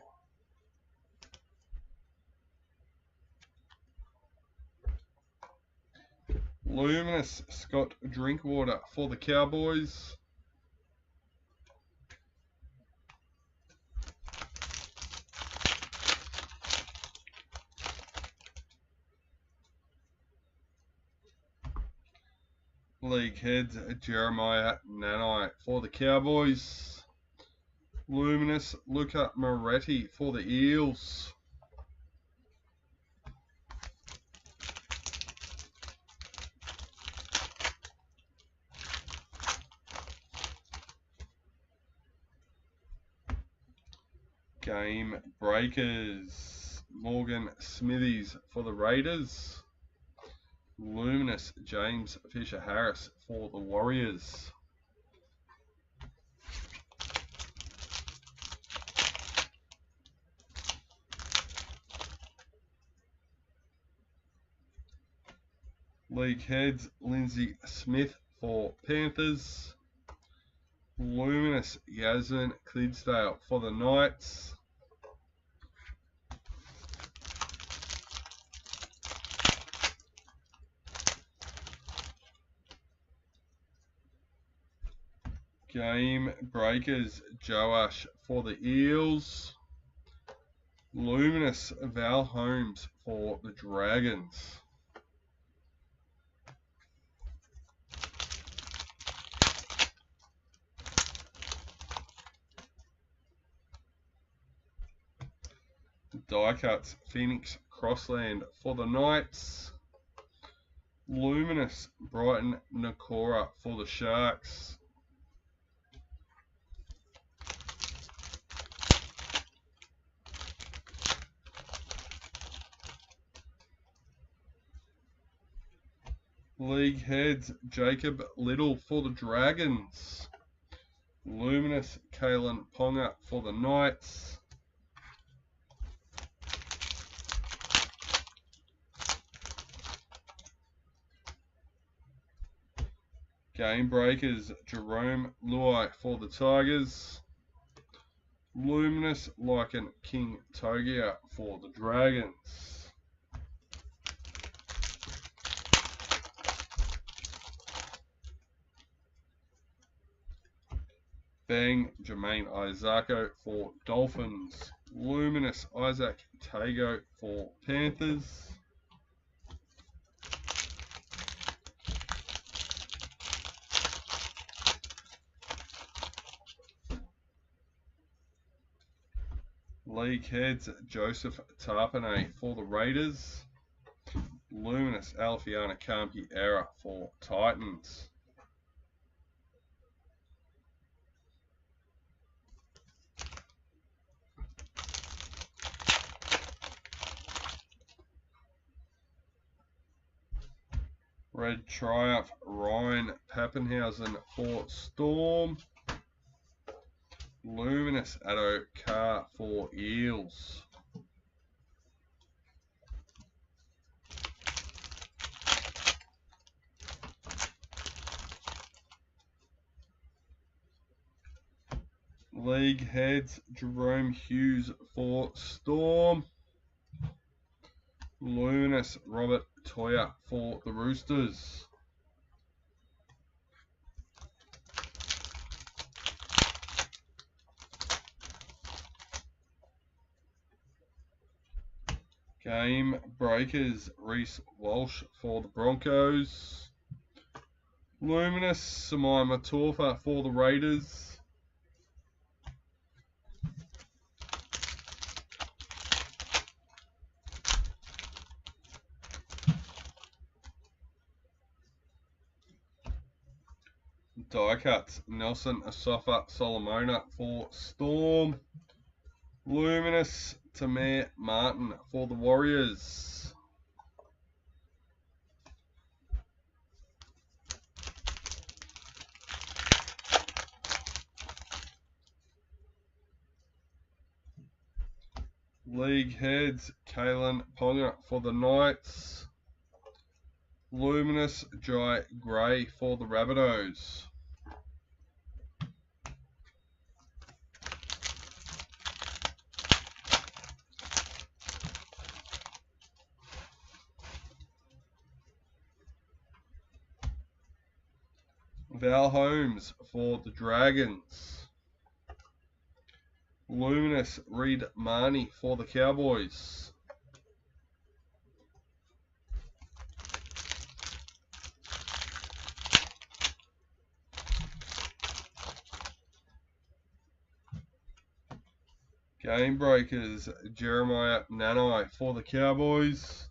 Luminous, Scott Drinkwater for the Cowboys. League heads, Jeremiah Nanai for the Cowboys. Luminous, Luca Moretti for the Eels. Game breakers, Morgan Smithies for the Raiders. Luminous, James Fisher-Harris for the Warriors. League heads, Lindsay Smith for Panthers. Luminous, Yasmin Clydesdale for the Knights. Game breakers, Joash for the Eels. Luminous, Val Holmes for the Dragons. Die cuts, Phoenix Crossland for the Knights. Luminous, Brighton Nakora for the Sharks. League heads, Jacob Little for the Dragons. Luminous, Kalen Ponga for the Knights. Game breakers, Jerome Luai for the Tigers. Luminous, Lycan King Togia for the Dragons. Bang, Jermaine Isako for Dolphins. Luminous, Isaac Tago for Panthers. League heads, Joseph Tarpanay for the Raiders. Luminous, Alfiana Kampi Era for Titans. Red Triumph, Ryan Pappenhausen for Storm. Luminous, Addo Carr for Eels. League heads, Jerome Hughes for Storm. Luminous, Robert Toya for the Roosters. Game breakers, Reece Walsh for the Broncos. Luminous, Samai Matorfa for the Raiders. Die cuts, Nelson Asafa Solomona for Storm. Luminous, Tamir Martin for the Warriors. League heads, Kalen Ponga for the Knights. Luminous Jai Grey for the Rabbitohs. Val Holmes for the Dragons. Luminous Reed Marnie for the Cowboys. Game Breakers Jeremiah Nanai for the Cowboys.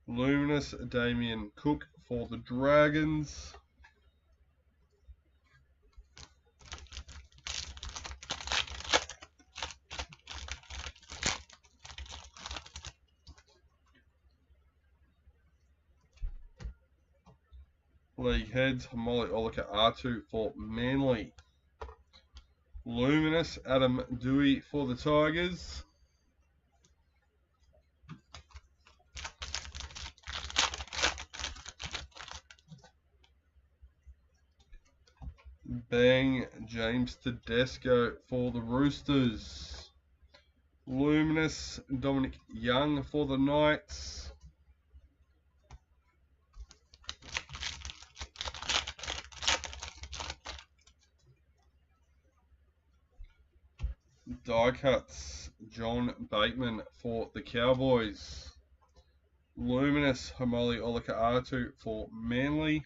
Luminous Damien Cook for the Dragons. League Heads Molly Olika R2 for Manly. Luminous Adam Dewey for the Tigers. Bang James Tedesco for the Roosters. Luminous Dominic Young for the Knights. Die Cuts John Bateman for the Cowboys. Luminous Homoli Olika R2 for Manly.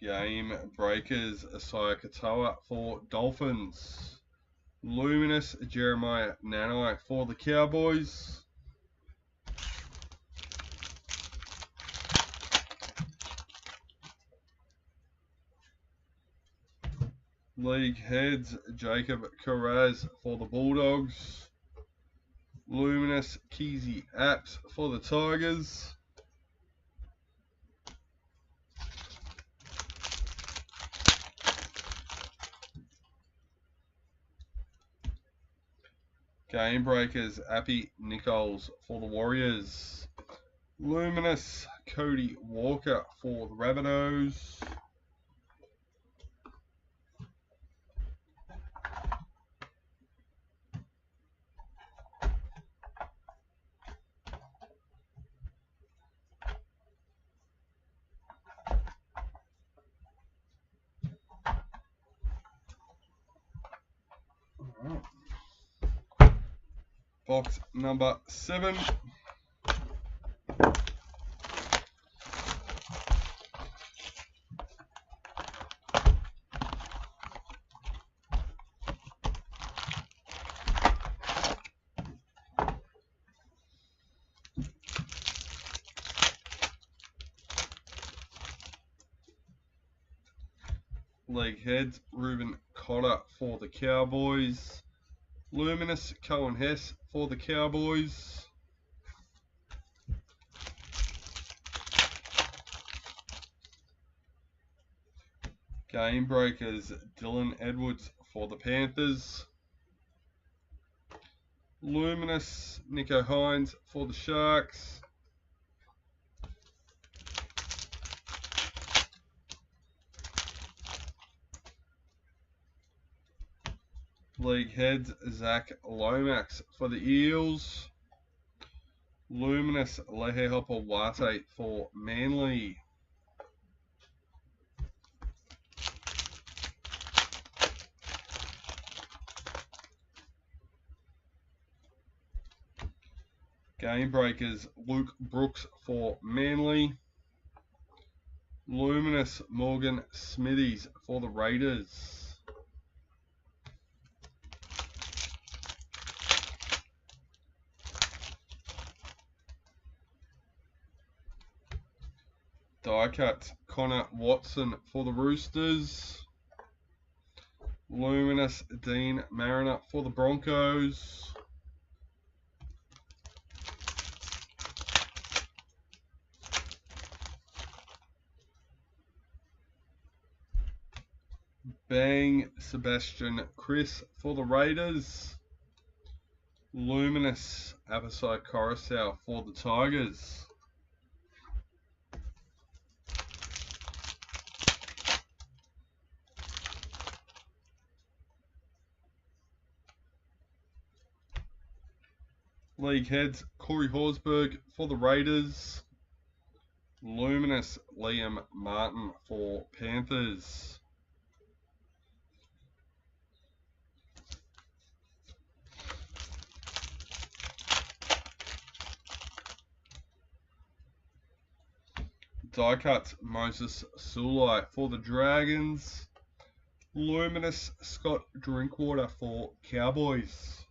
Game Breakers Asaya Katoa for Dolphins. Luminous Jeremiah Nanai for the Cowboys. League Heads Jacob Carraz for the Bulldogs. Luminous Keezy Apps for the Tigers. Game Breakers Appy Nichols for the Warriors. Luminous Cody Walker for the Rabbitohs. Box number 7. League Heads Ruben Cotter for the Cowboys. Luminous Cohen Hess for the Cowboys. Game Breakers Dylan Edwards for the Panthers. Luminous Nico Hines for the Sharks. League Heads Zach Lomax for the Eels. Luminous Lehe Hopper Wate for Manly. Game Breakers Luke Brooks for Manly. Luminous Morgan Smithies for the Raiders. Die Cut Connor Watson for the Roosters. Luminous Dean Mariner for the Broncos. Bang Sebastian Chris for the Raiders. Luminous Avasai Coruscant for the Tigers. League heads, Corey Horsburgh for the Raiders. Luminous Liam Martin for Panthers. Die cuts, Moses Sulai for the Dragons. Luminous Scott Drinkwater for Cowboys.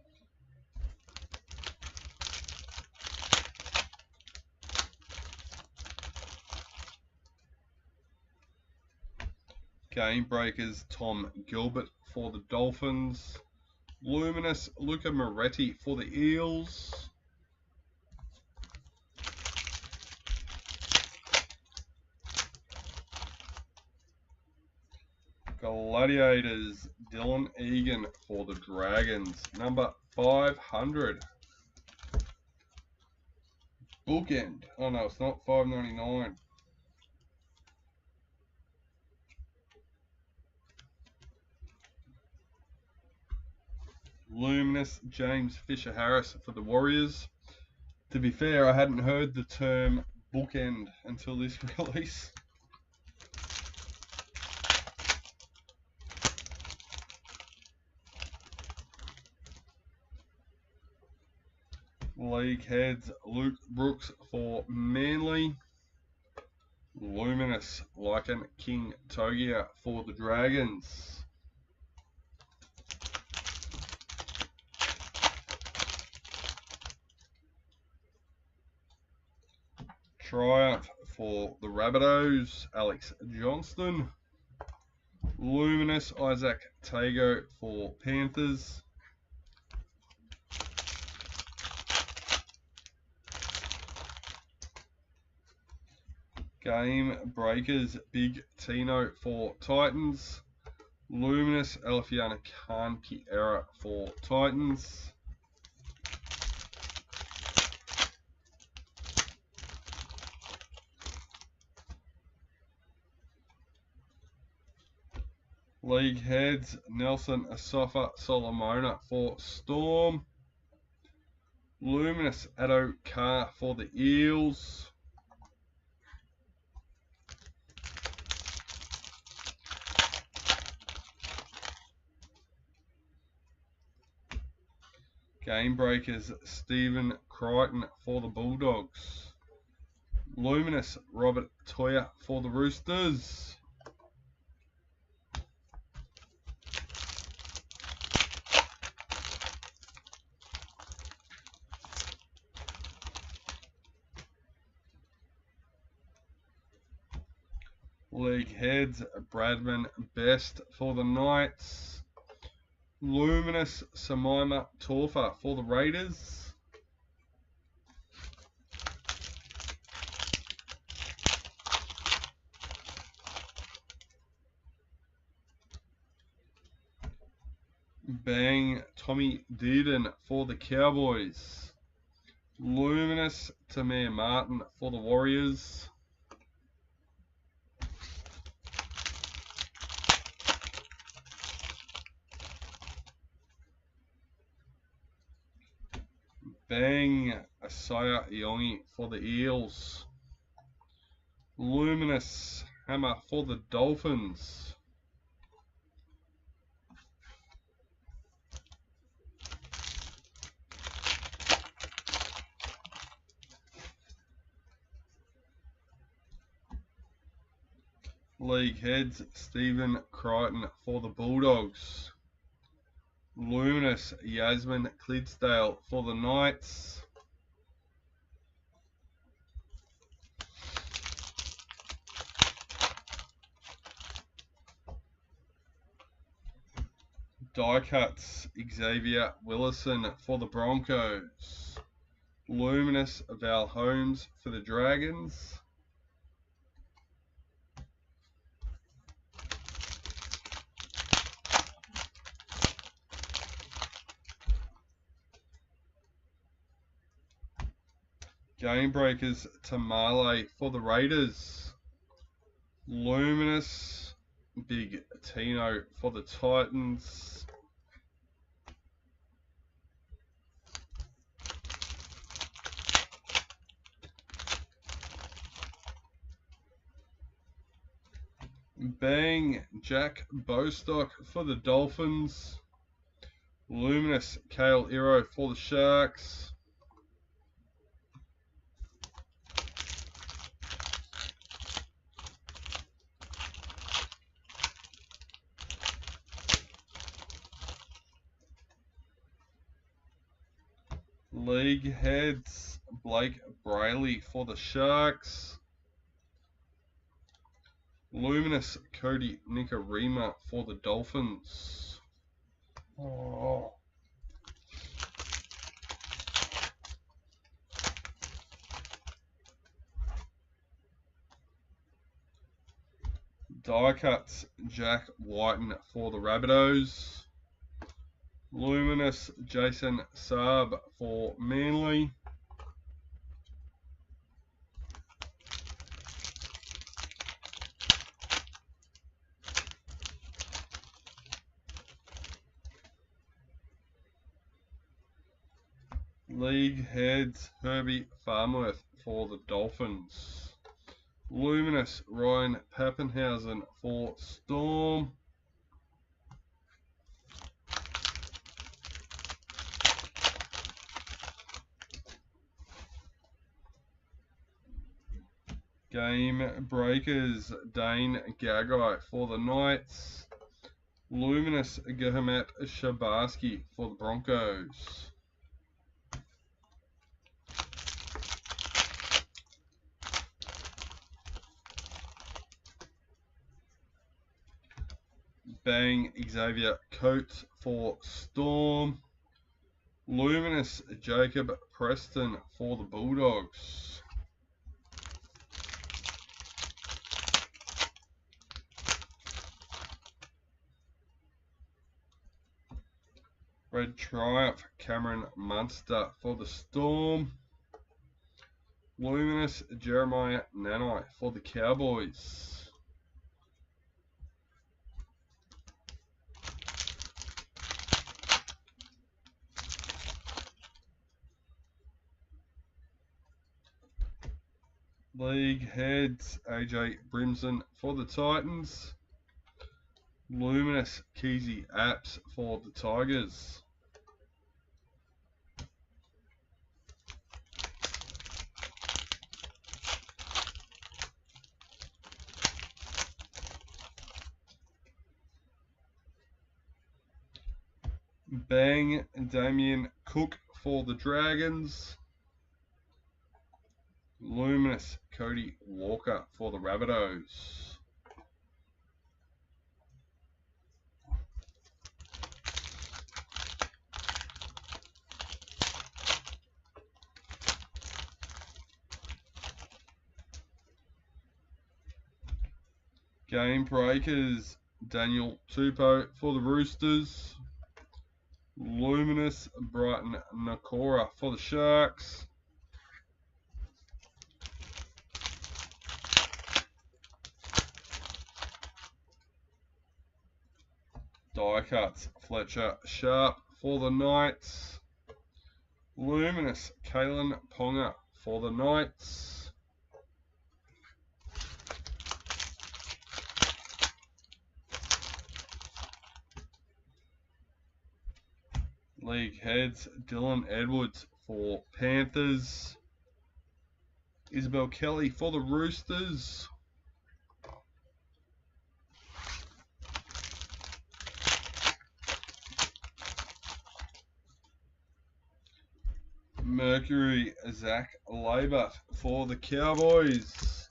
Game breakers, Tom Gilbert for the Dolphins. Luminous Luca Moretti for the Eels. Gladiators, Dylan Egan for the Dragons. Number 500. Bookend. Oh no, it's not $5.99. Luminous James Fisher Harris for the Warriors. To be fair, I hadn't heard the term bookend until this release. League heads, Luke Brooks for Manly. Luminous Lycan King Togia for the Dragons. Triumph for the Rabbitohs, Alex Johnston. Luminous Isaac Tago for Panthers. Game breakers, Big Tino for Titans. Luminous Alfiana Khan Piera for Titans. League heads, Nelson Asafa Solomona for Storm. Luminous Addo Carr for the Eels. Game breakers, Stephen Crichton for the Bulldogs. Luminous Robert Toya for the Roosters. League heads, Bradman Best for the Knights. Luminous Samaima Torfa for the Raiders. Bang Tommy Dearden for the Cowboys. Luminous Tamir Martin for the Warriors. Bang Asaya Iongi for the Eels. Luminous Hammer for the Dolphins. League heads, Stephen Crichton for the Bulldogs. Luminous Yasmin Clydesdale for the Knights. Die cuts, Xavier Willison for the Broncos. Luminous Val Holmes for the Dragons. Game breakers Tamale for the Raiders. Luminous Big Tino for the Titans. Bang Jack Bostock for the Dolphins. Luminous Kale Iro for the Sharks. League heads Blake Brayley for the Sharks. Luminous Cody Nikarima for the Dolphins. Oh. Die cuts Jack Whiten for the Rabbitohs. Luminous Jason Saab for Manly. League heads Herbie Farmworth for the Dolphins. Luminous Ryan Pappenhausen for Storm. Game breakers Dane Gagai for the Knights. Luminous Gahamat Shabarsky for the Broncos. Bang Xavier Coates for Storm. Luminous Jacob Preston for the Bulldogs. Red Triumph Cameron Munster for the Storm. Luminous Jeremiah Nanai for the Cowboys. League heads AJ Brimson for the Titans. Luminous Keezy Apps for the Tigers. Bang Damien Cook for the Dragons. Luminous Cody Walker for the Rabbitohs. Game breakers Daniel Tupou for the Roosters. Luminous Brighton Nakora for the Sharks. Die cuts Fletcher Sharp for the Knights. Luminous Kalen Ponga for the Knights. League heads Dylan Edwards for Panthers. Isabel Kelly for the Roosters. Mercury Zach Labert for the Cowboys.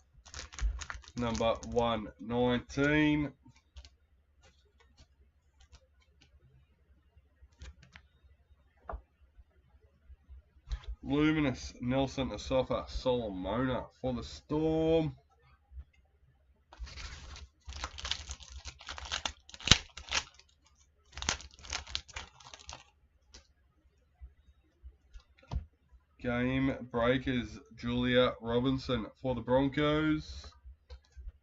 Number 119. Luminous Nelson Asofa Solomona for the Storm. Game breakers, Julia Robinson for the Broncos.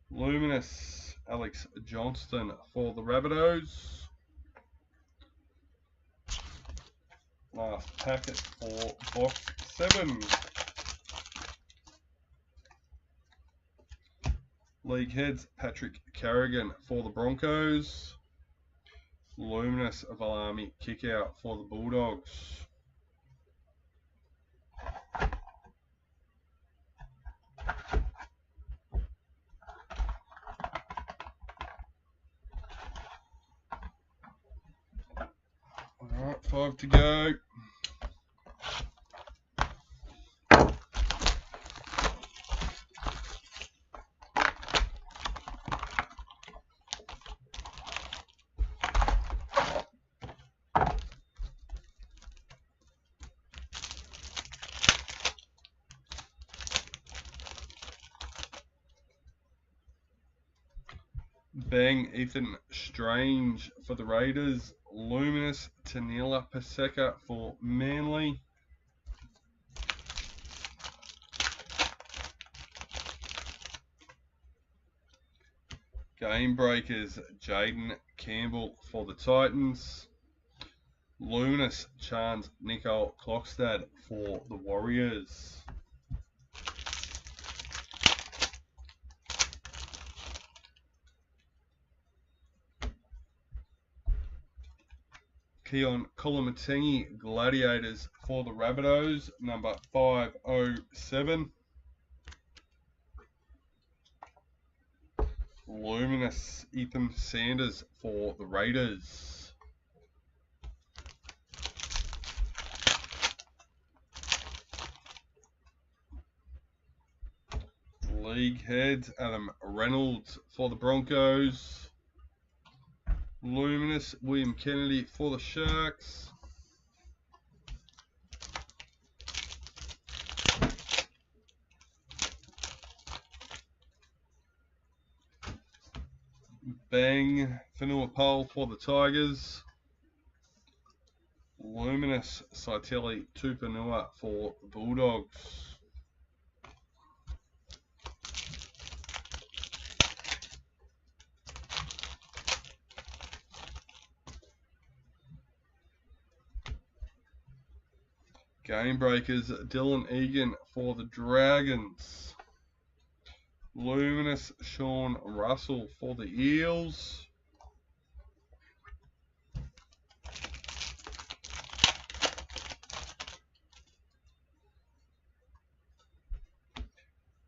Luminous, Alex Johnston for the Rabbitohs. Last packet for box 7. League heads, Patrick Carrigan for the Broncos. Luminous Valami kickout for the Bulldogs. Alright, 5 to go. Bang, Ethan Strange for the Raiders. Luminous, Tanila Paseka for Manly. Game breakers, Jaden Campbell for the Titans. Luminous, Chance Nicole Klokstad for the Warriors. Keon Kolomatangi Gladiators for the Rabbitohs, number 507. Luminous, Ethan Sanders for the Raiders. League heads, Adam Reynolds for the Broncos. Luminous, William Kennedy for the Sharks. Bang, Fanua Pole for the Tigers. Luminous, Saiteli Tupanua for the Bulldogs. Game breakers, Dylan Egan for the Dragons. Luminous, Sean Russell for the Eels.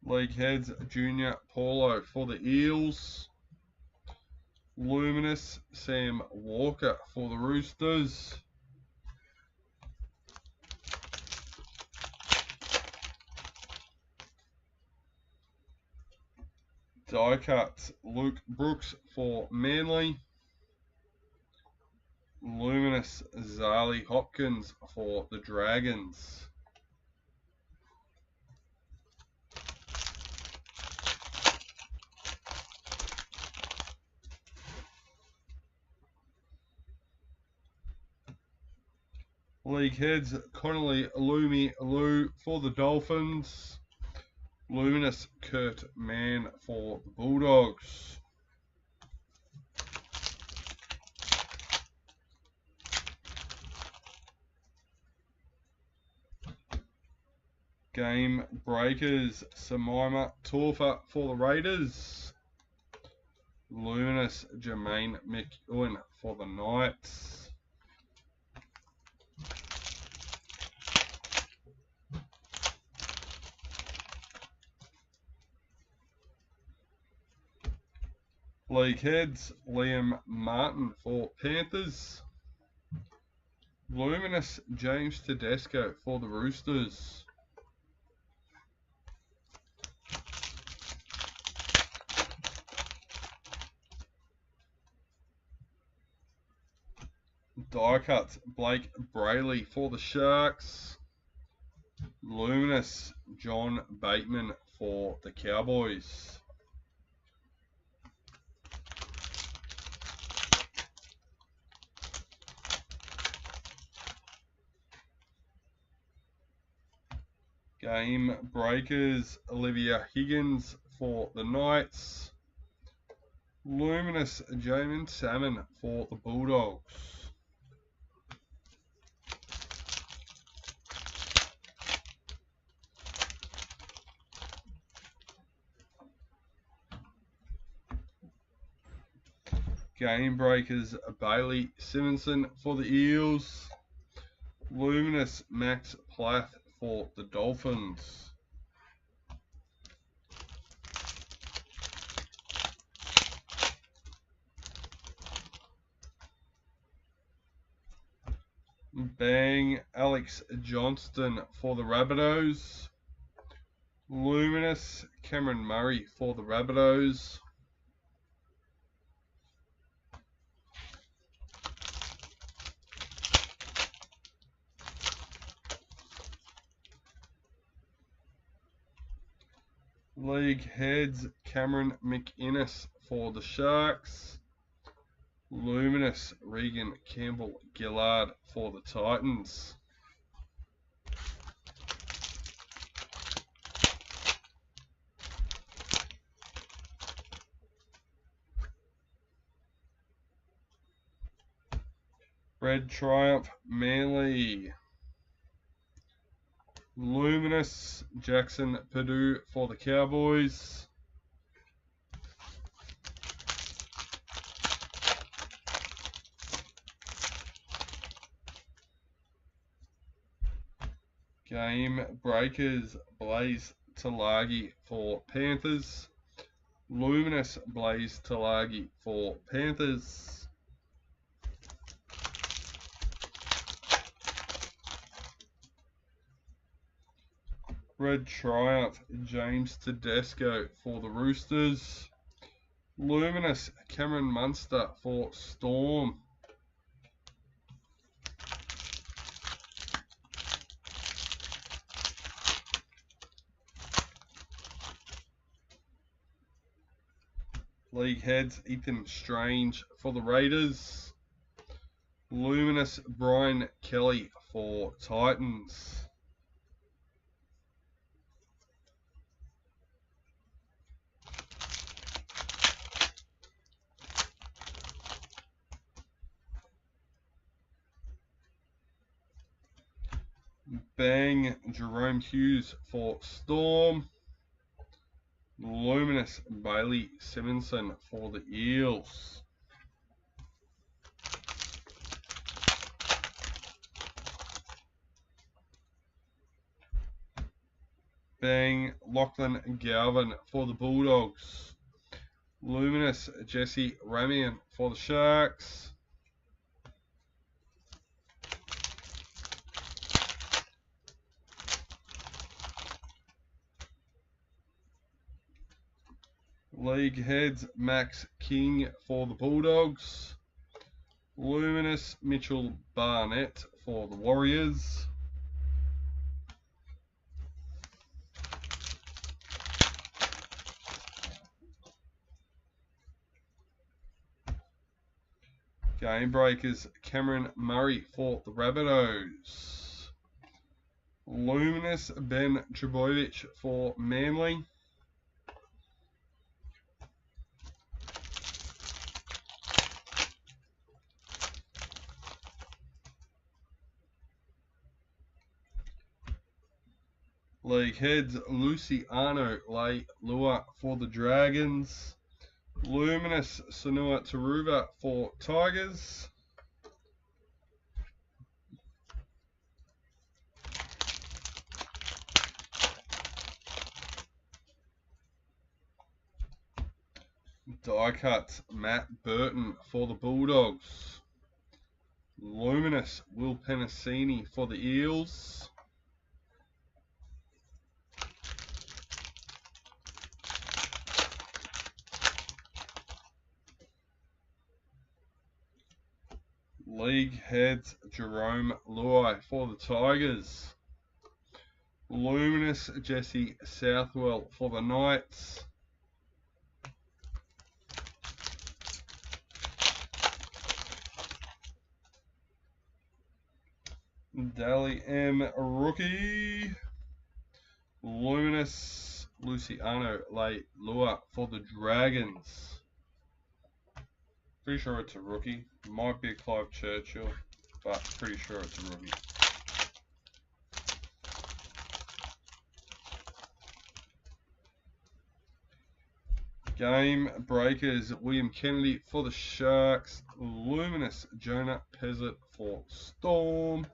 League heads, Junior Paulo for the Eels. Luminous, Sam Walker for the Roosters. Die cuts, Luke Brooks for Manly. Luminous, Zali Hopkins for the Dragons. League heads, Connolly Lumi Lou for the Dolphins. Luminous, Kurt Mann for the Bulldogs. Game breakers, Samaima Torfa for the Raiders. Luminous, Jermaine McEwen for the Knights. League heads, Liam Martin for Panthers. Luminous, James Tedesco for the Roosters. Die cuts, Blake Brayley for the Sharks. Luminous, John Bateman for the Cowboys. Game breakers, Olivia Higgins for the Knights. Luminous, Jamin Salmon for the Bulldogs. Game breakers, Bailey Simonson for the Eels. Luminous, Max Plath for the Dolphins. Bang, Alex Johnston for the Rabbitohs. Luminous, Cameron Murray for the Rabbitohs. League heads, Cameron McInnes for the Sharks. Luminous, Regan Campbell-Gillard for the Titans. Red Triumph, Manly. Luminous, Jackson Purdue for the Cowboys. Game breakers, Blaze Talagi for Panthers. Luminous, Blaze Talagi for Panthers. Red Triumph, James Tedesco for the Roosters. Luminous, Cameron Munster for Storm. League heads, Ethan Strange for the Raiders. Luminous, Brian Kelly for Titans. Bang, Jerome Hughes for Storm. Luminous, Bailey Simonson for the Eels. Bang, Lachlan Galvin for the Bulldogs. Luminous, Jesse Ramian for the Sharks. League heads, Max King for the Bulldogs. Luminous, Mitchell Barnett for the Warriors. Game breakers, Cameron Murray for the Rabbitohs. Luminous, Ben Trebojevic for Manly. League heads, Luciano Leilua for the Dragons. Luminous, Sanua Taruva for Tigers. Die cuts, Matt Burton for the Bulldogs. Luminous, Will Penasini for the Eels. League heads, Jerome Luai for the Tigers. Luminous, Jesse Southwell for the Knights. Dally M rookie. Luminous Luciano Leilua for the Dragons. Pretty sure it's a rookie. Might be a Clive Churchill, but pretty sure it's a rookie. Game breakers, William Kennedy for the Sharks. Luminous Jonah Pezzett for Storm.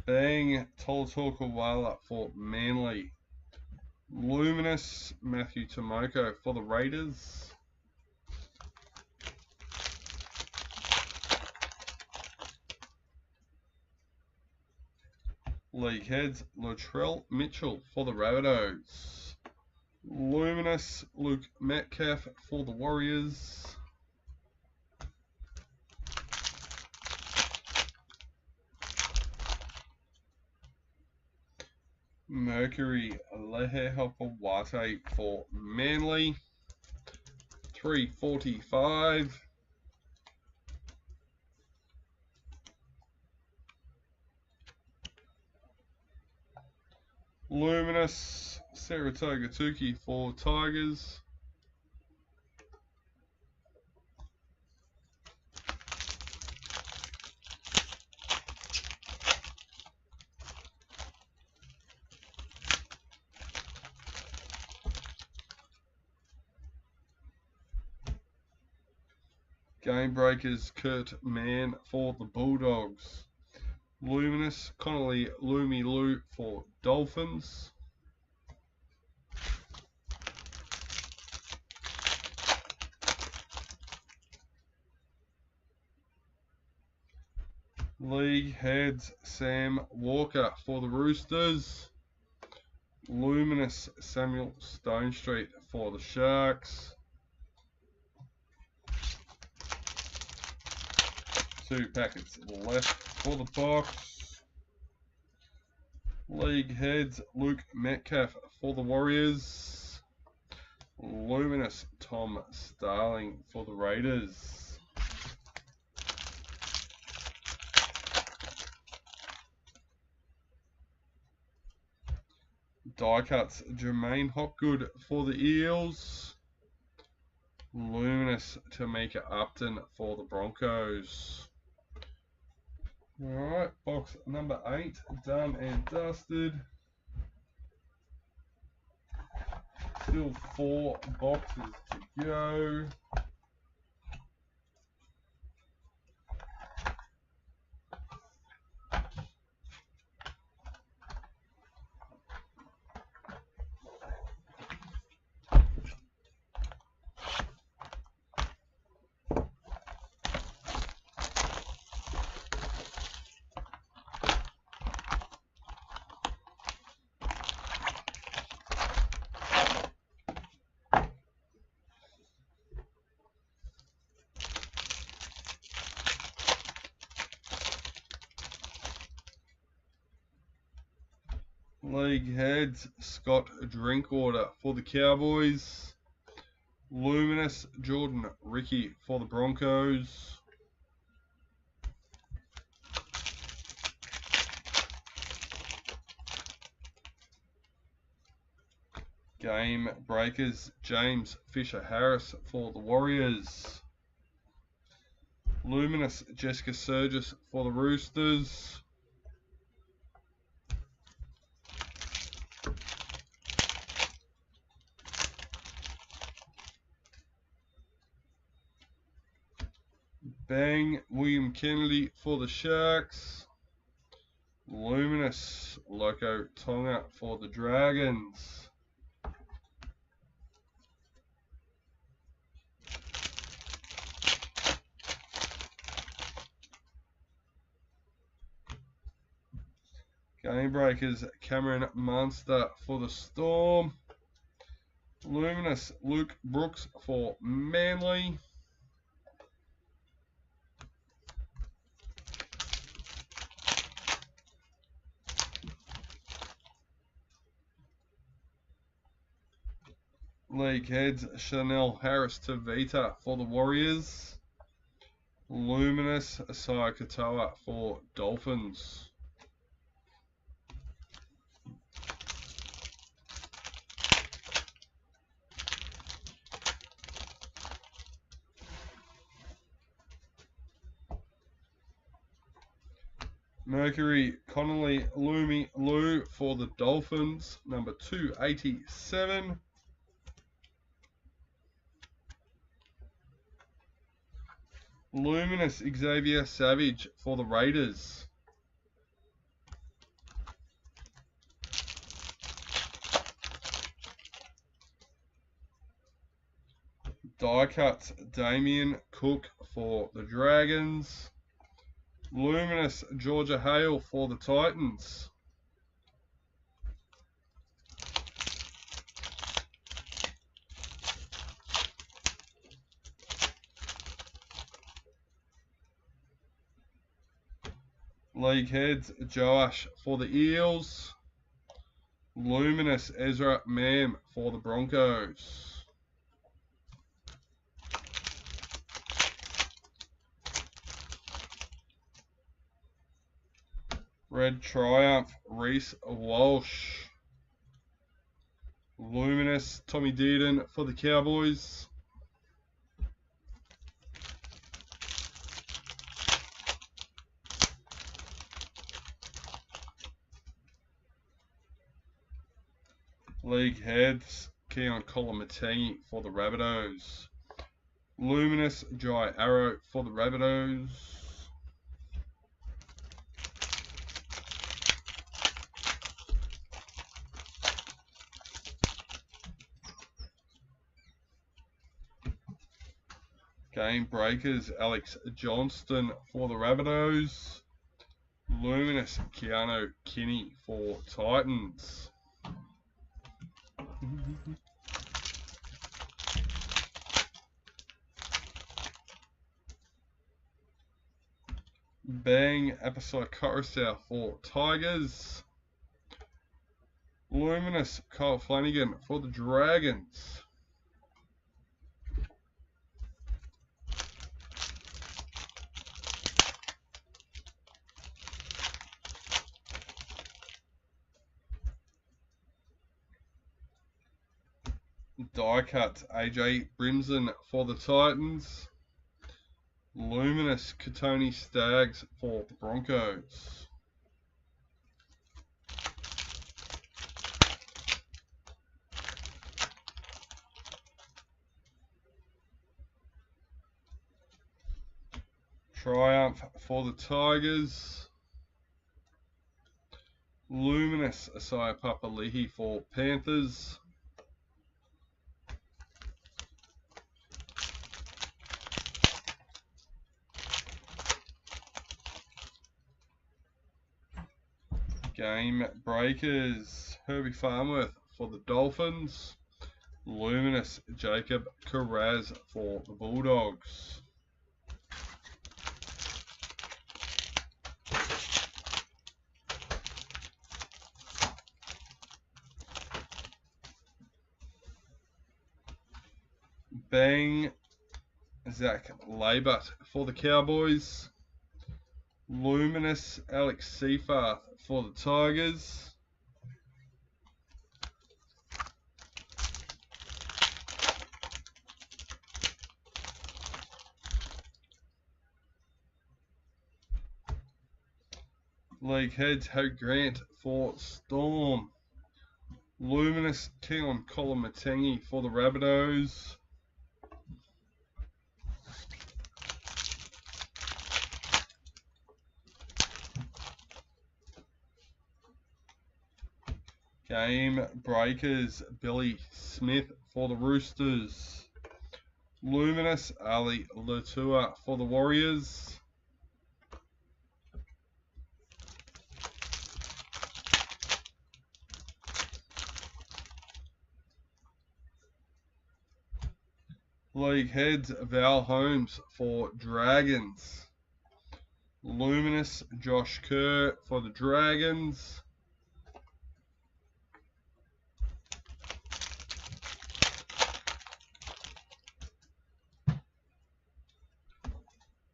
Bang Tolatoka for Manly. Luminous Matthew Tomoko for the Raiders. League heads, Latrell Mitchell for the Rabbitohs. Luminous Luke Metcalf for the Warriors. Mercury Lehe for Manly. 345. Luminous Saratoga Tuki for Tigers. Game breakers Kurt Mann for the Bulldogs. Luminous Connolly Loomy Lou for Dolphins. League heads Sam Walker for the Roosters. Luminous Samuel Stonestreet for the Sharks. 2 packets left for the box. League heads Luke Metcalf for the Warriors. Luminous Tom Starling for the Raiders. Die cuts Jermaine Hopgood for the Eels. Luminous Tamika Upton for the Broncos. Alright, box number 8 done and dusted. Still 4 boxes to go. League heads Scott Drinkwater for the Cowboys. Luminous Jordan Ricky for the Broncos. Game breakers James Fisher Harris for the Warriors. Luminous Jessica Surgis for the Roosters. Bang William Kennedy for the Sharks. Luminous Loco Tonga for the Dragons. Game breakers Cameron Munster for the Storm. Luminous Luke Brooks for Manly. League heads, Chanel Harris Tavita for the Warriors. Luminous Asaya Katoa for Dolphins. Mercury Connolly Lumi Lou for the Dolphins, number 287. Luminous Xavier Savage for the Raiders. Die cuts Damien Cook for the Dragons. Luminous Georgia Hale for the Titans. League heads, Joash for the Eels. Luminous Ezra Mam for the Broncos. Red Triumph, Reese Walsh. Luminous Tommy Dearden for the Cowboys. League heads, Keon Kolomatangi for the Rabbitohs. Luminous Jai Arrow for the Rabbitohs. Game Breakers, Alex Johnston for the Rabbitohs. Luminous Keanu Kinney for Titans. Bang Episode Carousel for Tigers. Luminous Kyle Flanagan for the Dragons. Die cut AJ Brimson for the Titans. Luminous Katoni Staggs for the Broncos. Triumph for the Tigers. Luminous Asaya Papali'i for Panthers. Game Breakers, Herbie Farmworth for the Dolphins. Luminous Jacob Carraz for the Bulldogs. Bang Zach Labutt for the Cowboys. Luminous Alex Seafarth for the Tigers. League heads, Hugh Grant for Storm. Luminous Keon Kolomatangi for the Rabbitohs. Game Breakers, Billy Smith for the Roosters. Luminous Ali Latua for the Warriors. League heads, Val Holmes for Dragons. Luminous Josh Kerr for the Dragons.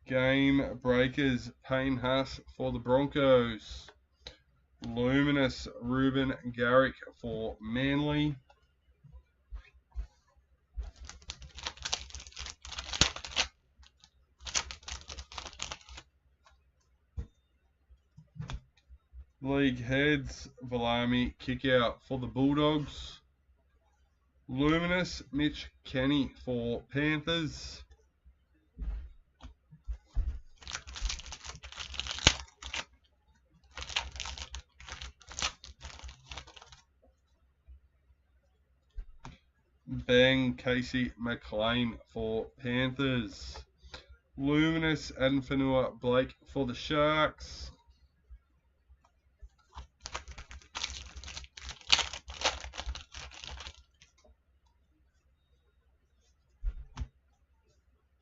Game Breakers, Payne Haas for the Broncos. Luminous, Ruben Garrick for Manly. League Heads, Valami Kickout for the Bulldogs. Luminous, Mitch Kenny for Panthers. Bang Casey McLean for Panthers. Luminous, Adenfanua Blake for the Sharks.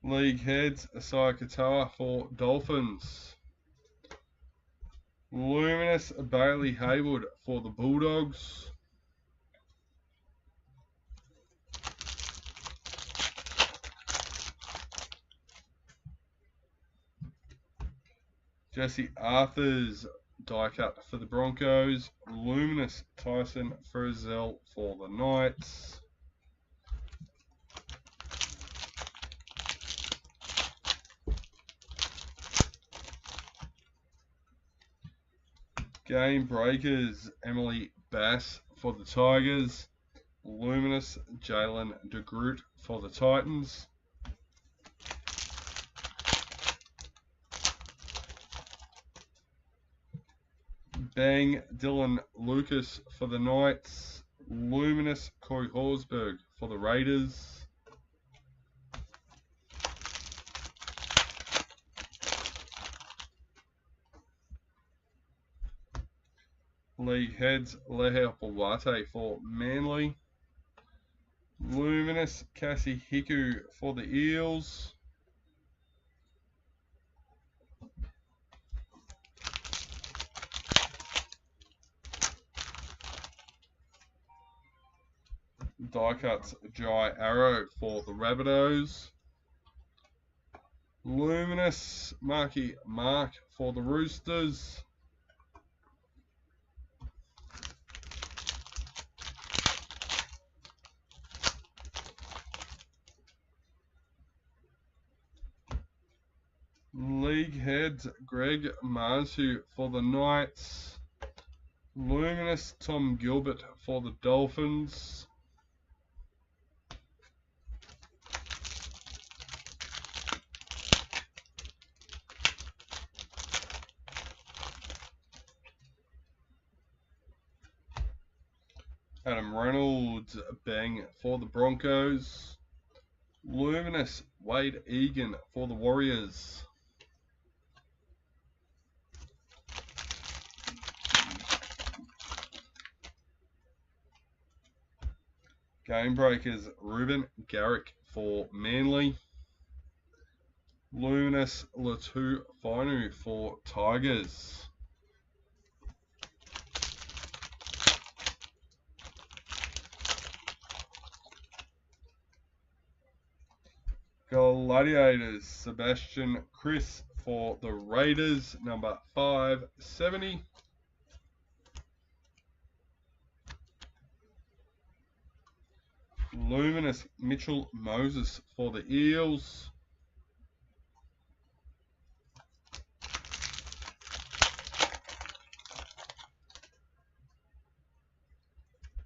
League Heads, Asai Katoa for Dolphins. Luminous, Bailey Haywood for the Bulldogs. Jesse Arthurs, die cut for the Broncos. Luminous, Tyson Frizzell for the Knights. Game Breakers, Emily Bass for the Tigers. Luminous, Jalen DeGroot for the Titans. Bang Dylan Lucas for the Knights. Luminous, Corey Horsburgh for the Raiders. League Heads, Leher Pawate for Manly. Luminous, Cassie Hiku for the Eels. Die cuts, Jai Arrow for the Rabbitohs. Luminous, Marky Mark for the Roosters. League Heads, Greg Marzu for the Knights. Luminous, Tom Gilbert for the Dolphins. Adam Reynolds, bang for the Broncos. Luminous, Wade Egan for the Warriors. Game Breakers, Ruben Garrick for Manly. Luminous, Latu Finu for Tigers. Gladiators, Sebastian Chris for the Raiders, number 570. Luminous, Mitchell Moses for the Eels.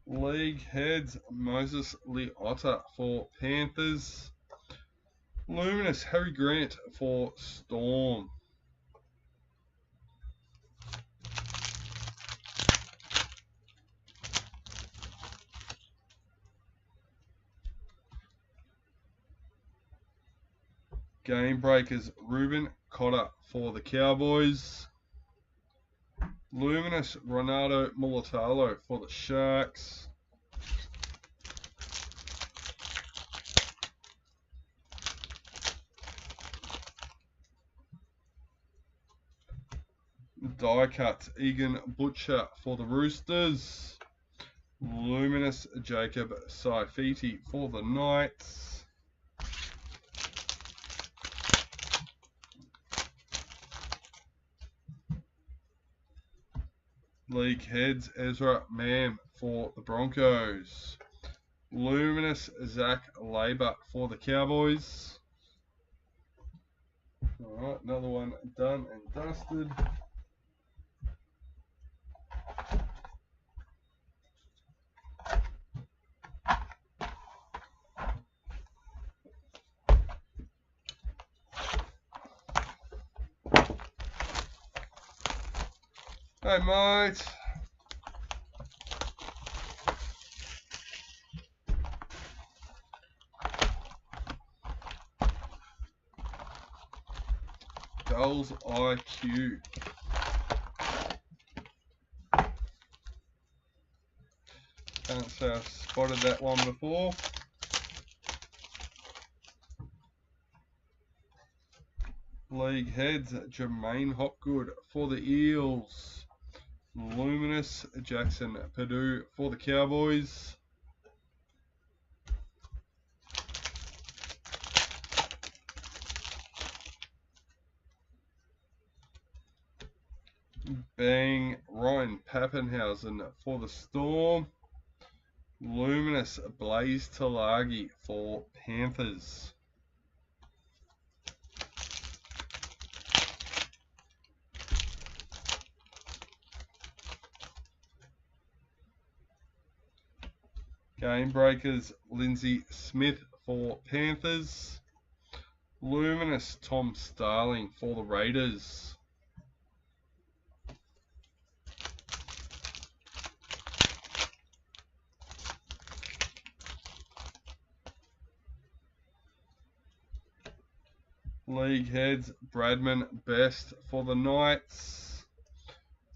League Heads, Moses Leotta for Panthers. Luminous, Harry Grant for Storm. Game Breakers, Ruben Cotter for the Cowboys. Luminous, Ronaldo Mulatalo for the Sharks. Die cut, Egan Butcher for the Roosters. Luminous, Jacob Saifiti for the Knights. League heads, Ezra Mam for the Broncos. Luminous Zach Labour for the Cowboys. Alright, another one done and dusted. Hey mate. Goals IQ. Can't say I've spotted that one before. League heads, Jermaine Hopgood for the Eels. Luminous Jackson Purdue for the Cowboys. Bang Ryan Pappenhausen for the Storm. Luminous Blaze Talagi for Panthers. Game breakers, Lindsay Smith for Panthers. Luminous Tom Starling for the Raiders. League heads, Bradman Best for the Knights.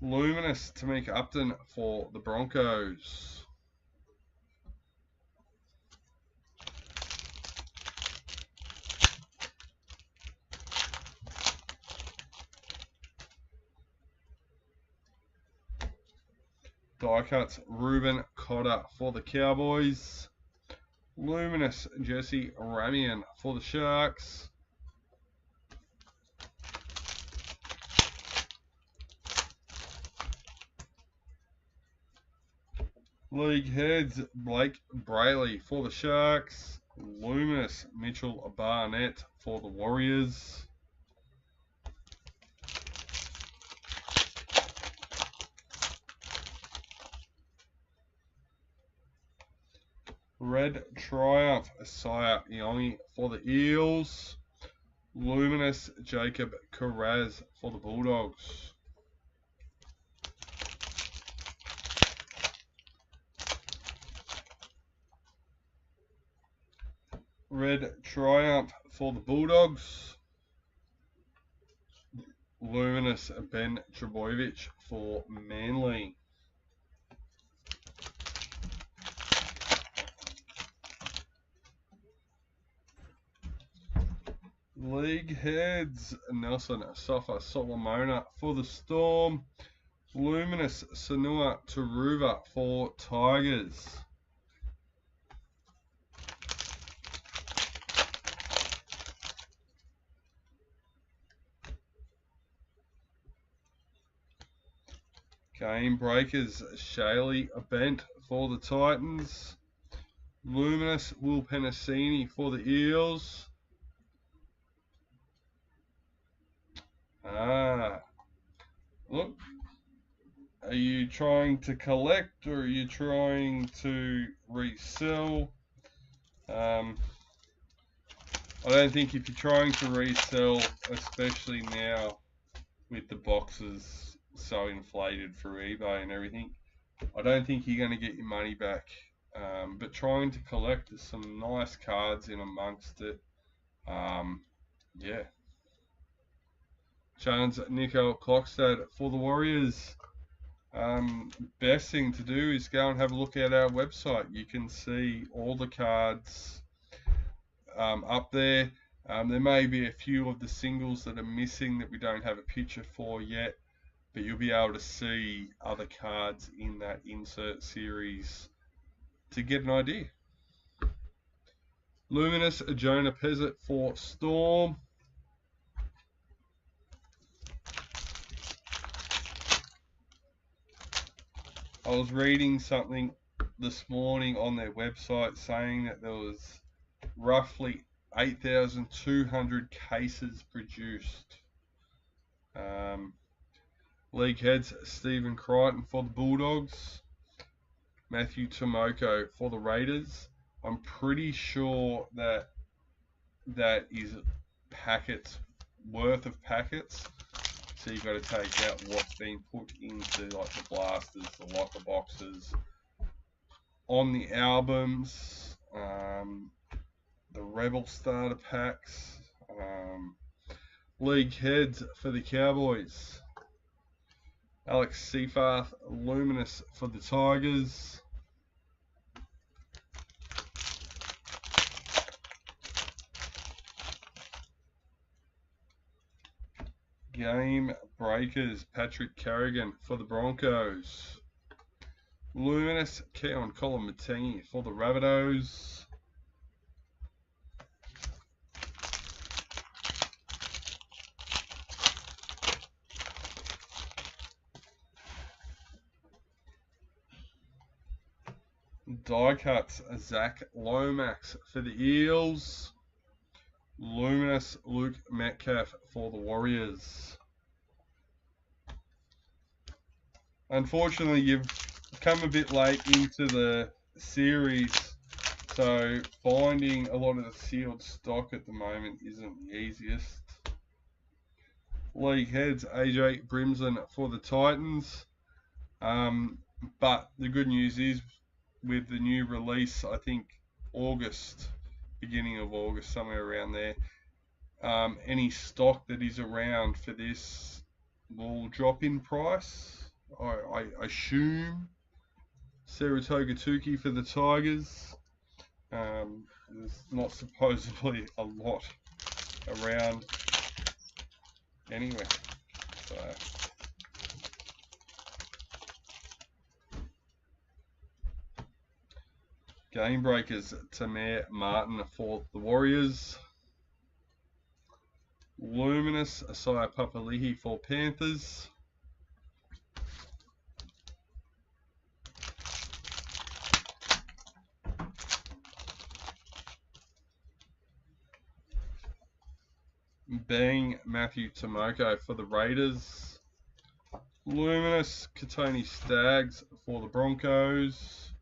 Luminous Tamika Upton for the Broncos. Die cuts, Ruben Cotter for the Cowboys. Luminous Jesse Ramian for the Sharks. League heads, Blake Brayley for the Sharks. Luminous Mitchell Barnett for the Warriors. Red Triumph, Isaiah Iongi for the Eels. Luminous Jacob Carraz for the Bulldogs. Red Triumph for the Bulldogs. Luminous Ben Trebojevic for Manly. League heads, Nelson Sofa Solomona for the Storm. Luminous Sanua Taruva for Tigers. Game breakers, Shaylee Bent for the Titans. Luminous Will Penasini for the Eels. Look, are you trying to collect or are you trying to resell? I don't think if you're trying to resell, especially now with the boxes so inflated through eBay and everything, I don't think you're going to get your money back. But trying to collect, there's some nice cards in amongst it. Yeah. Chance Nico Klokstad for the Warriors. Best thing to do is go and have a look at our website. You can see all the cards up there. There may be a few of the singles that are missing that we don't have a picture for yet, but you'll be able to see other cards in that insert series to get an idea. Luminous Jonah Pezzett for Storm. I was reading something this morning on their website saying that there was roughly 8,200 cases produced. League heads Stephen Crichton for the Bulldogs, Matthew Tomoko for the Raiders. I'm pretty sure that is packets worth of packets. So you've got to take out what's been put into like the blasters, the locker boxes, on the albums, the Rebel starter packs. League heads for the Cowboys, Alex Seyfarth, Luminous for the Tigers. Game breakers, Patrick Carrigan for the Broncos. Luminous, Keon Koloamatangi for the Rabbitohs. Die cuts, Zach Lomax for the Eels. Luminous, Luke Metcalf for the Warriors. Unfortunately, you've come a bit late into the series, so finding a lot of the sealed stock at the moment isn't the easiest. League heads, AJ Brimson for the Titans. But the good news is, with the new release, I think beginning of August, somewhere around there, any stock that is around for this will drop in price. I assume Saratoga Tuki for the Tigers. There's not supposedly a lot around anyway. So game breakers, Tamir Martin for the Warriors. Luminous, Asaya Papali'i for Panthers. Bang, Matthew Tomoko for the Raiders. Luminous, Katoni Staggs for the Broncos.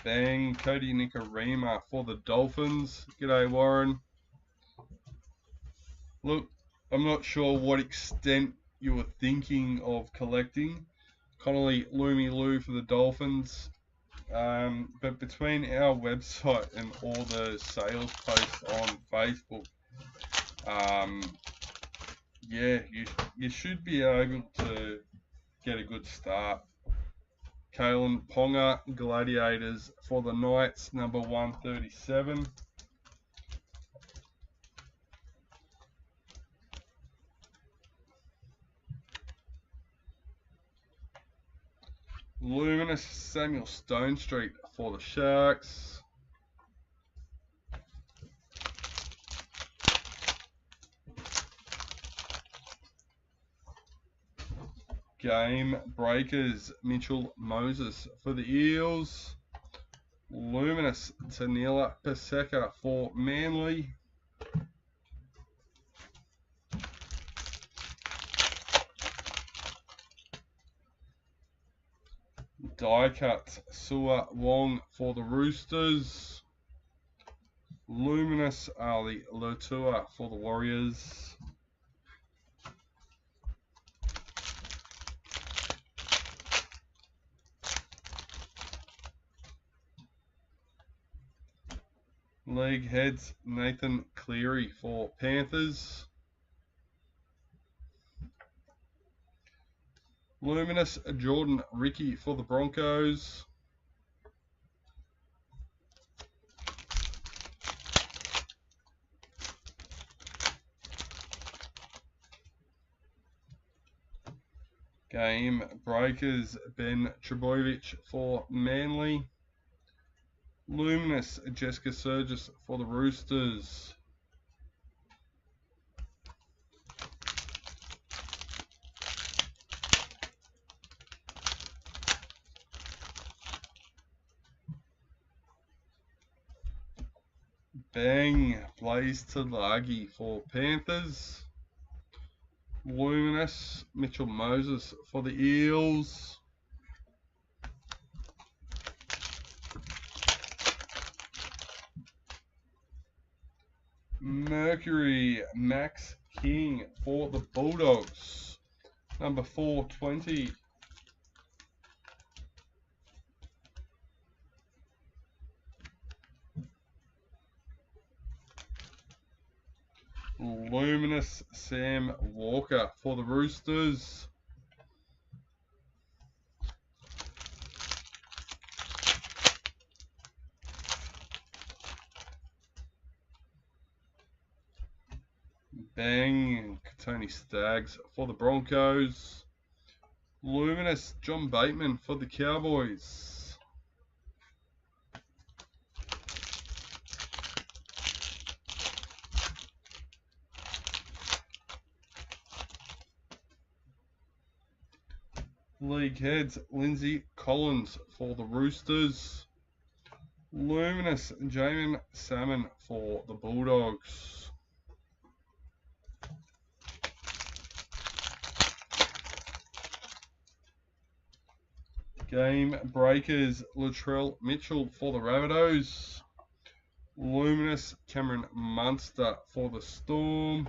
Bang, Cody Nikorima for the Dolphins. G'day, Warren. Look, I'm not sure what extent you were thinking of collecting. Connolly Loomy Lou for the Dolphins. But between our website and all the sales posts on Facebook, yeah, you should be able to get a good start. Kalen Ponga, Gladiators for the Knights, number 137. Luminous, Samuel Stone Street for the Sharks. Game breakers, Mitchell Moses for the Eels. Luminous, Tanila Paseka for Manly. Die cut, Sua Wong for the Roosters. Luminous, Ali Lotua for the Warriors. League heads, Nathan Cleary for Panthers. Luminous, Jordan Ricky for the Broncos. Game breakers, Ben Trebojevic for Manly. Luminous, Jessica Surgis for the Roosters. Bang, Blaze Tulagi for Panthers. Luminous, Mitchell Moses for the Eels. Mercury, Max King for the Bulldogs. Number 420. Luminous, Sam Walker for the Roosters. Bang, Tony Staggs for the Broncos. Luminous, John Bateman for the Cowboys. League heads, Lindsay Collins for the Roosters. Luminous, Jamin Salmon for the Bulldogs. Game breakers, Latrell Mitchell for the Rabbitohs. Luminous, Cameron Munster for the Storm.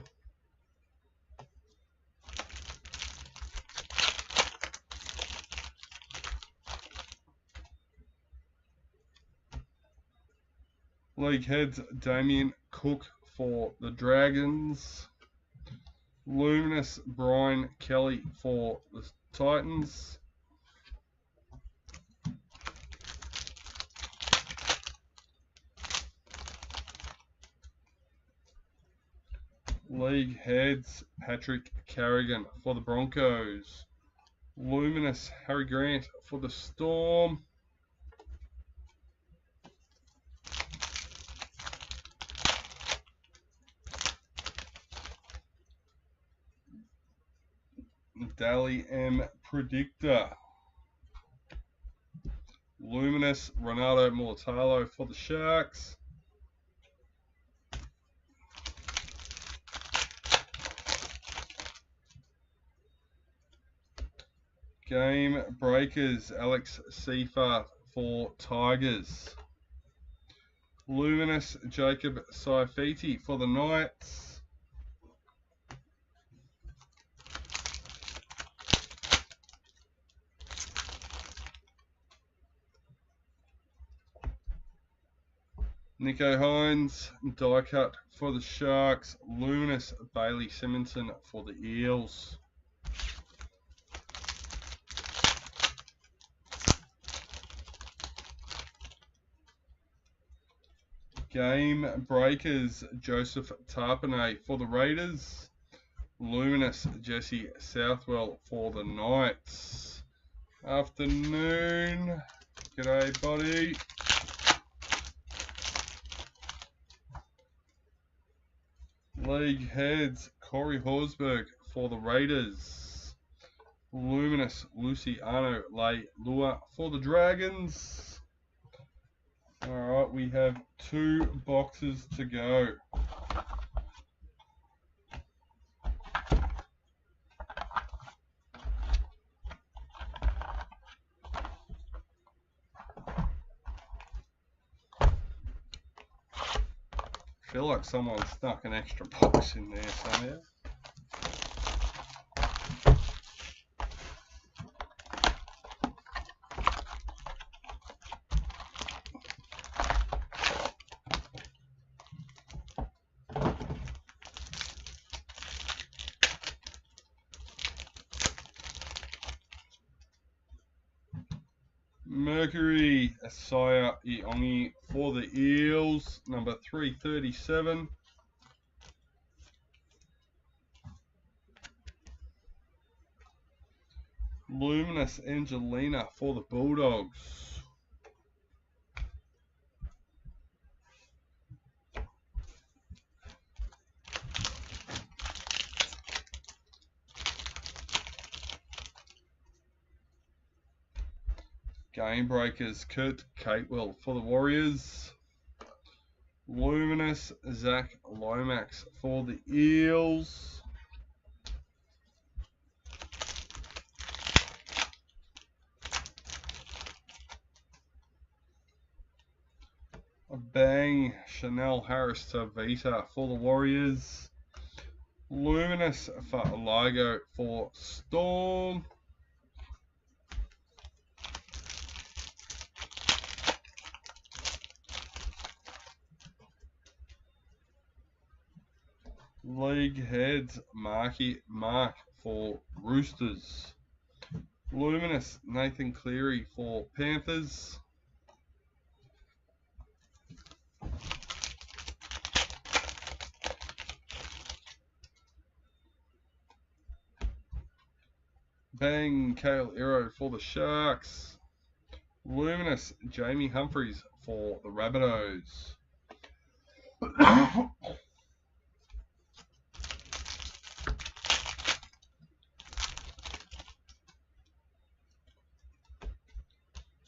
League heads, Damien Cook for the Dragons. Luminous, Brian Kelly for the Titans. League heads, Patrick Carrigan for the Broncos. Luminous, Harry Grant for the Storm. Daly M. Predictor. Luminous, Ronaldo Mulatalo for the Sharks. Game breakers, Alex Seafarth for Tigers. Luminous, Jacob Saifiti for the Knights. Nico Hines, die cut for the Sharks. Luminous, Bailey Simonson for the Eels. Game breakers, Joseph Tarpanay for the Raiders. Luminous, Jesse Southwell for the Knights. Afternoon. G'day, buddy. League heads, Corey Horsburgh for the Raiders. Luminous, Luciano Leilua for the Dragons. Alright, we have 2 boxes to go. I feel like someone stuck an extra box in there somehow. Mercury, Asaya Iongi for the Eels, number 337. Luminous, Angelina for the Bulldogs. Game breakers, Kurt Catewell for the Warriors. Luminous Zach Lomax for the Eels. A bang Chanel Harris Tavita for the Warriors. Luminous for Ligo for Storm. League Heads Marky Mark for Roosters. Luminous Nathan Cleary for Panthers. Bang Kale Iro for the Sharks. Luminous Jamie Humphries for the Rabbitohs.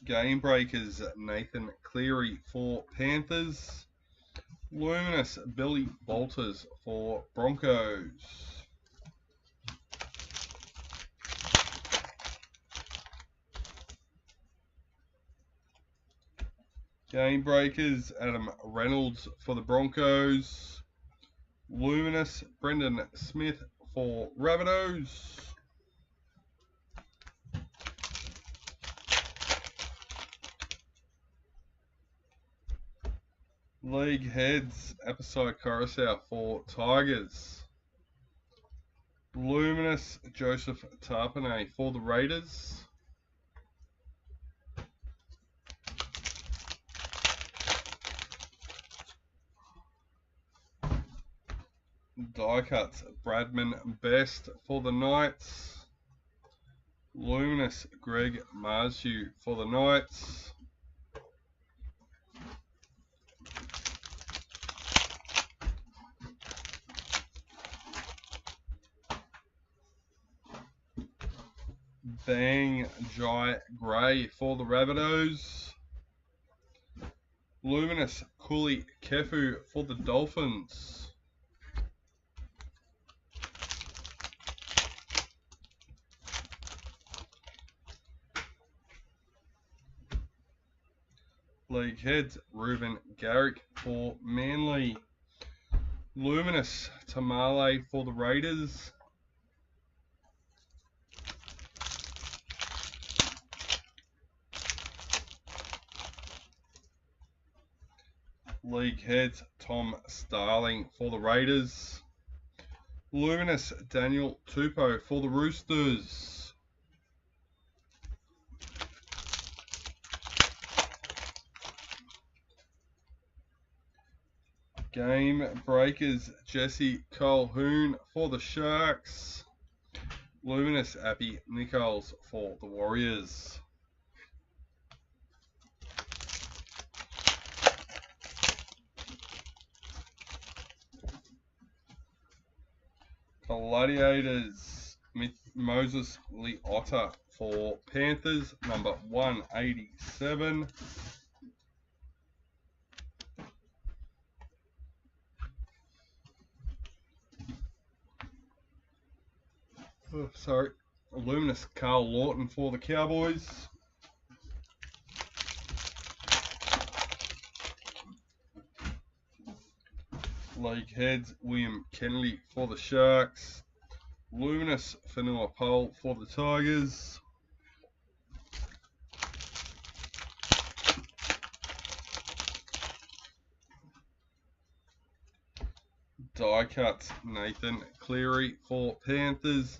Game Breakers Nathan Cleary for Panthers. Luminous Billy Bolters for Broncos. Game Breakers Adam Reynolds for the Broncos. Luminous Brendan Smith for Rabbitohs. League Heads Episode Coruscant for Tigers. Luminous Joseph Tarpanay for the Raiders. Die Cuts Bradman Best for the Knights. Luminous Greg Marzu for the Knights. Bang Jai Gray for the Rabbitohs. Luminous Kuli Kefu for the Dolphins. League Heads Ruben Garrick for Manly. Luminous Tamale for the Raiders. League Heads Tom Starling for the Raiders. Luminous Daniel Tupou for the Roosters. Game Breakers Jesse Colquhoun for the Sharks. Luminous Appy Nichols for the Warriors. Gladiators Moses Leotta for Panthers, number 187. Luminous Carl Lawton for the Cowboys. League Heads William Kennedy for the Sharks. Luminous Fanua Pole for the Tigers. Die Cuts Nathan Cleary for Panthers.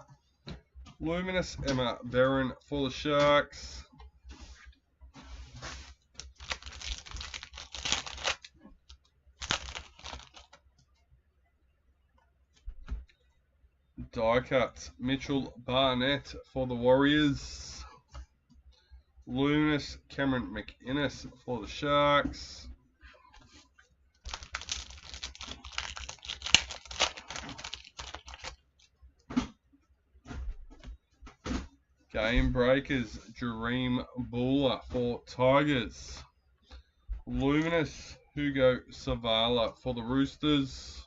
Luminous Emma Barron for the Sharks. Die Cuts Mitchell Barnett for the Warriors. Luminous Cameron McInnes for the Sharks. Game Breakers Jareem Bula for Tigers. Luminous Hugo Savala for the Roosters.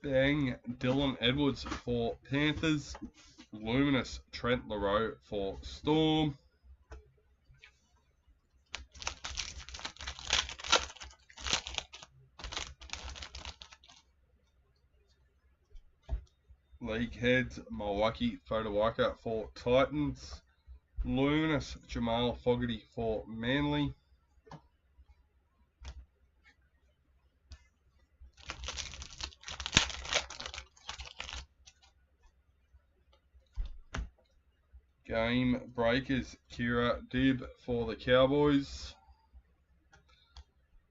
Bang, Dylan Edwards for Panthers. Luminous, Trent Leroux for Storm. League heads, Milwaukee Fotowaka for Titans. Luminous, Jamal Fogarty for Manly. Game breakers, Kira Dibb for the Cowboys.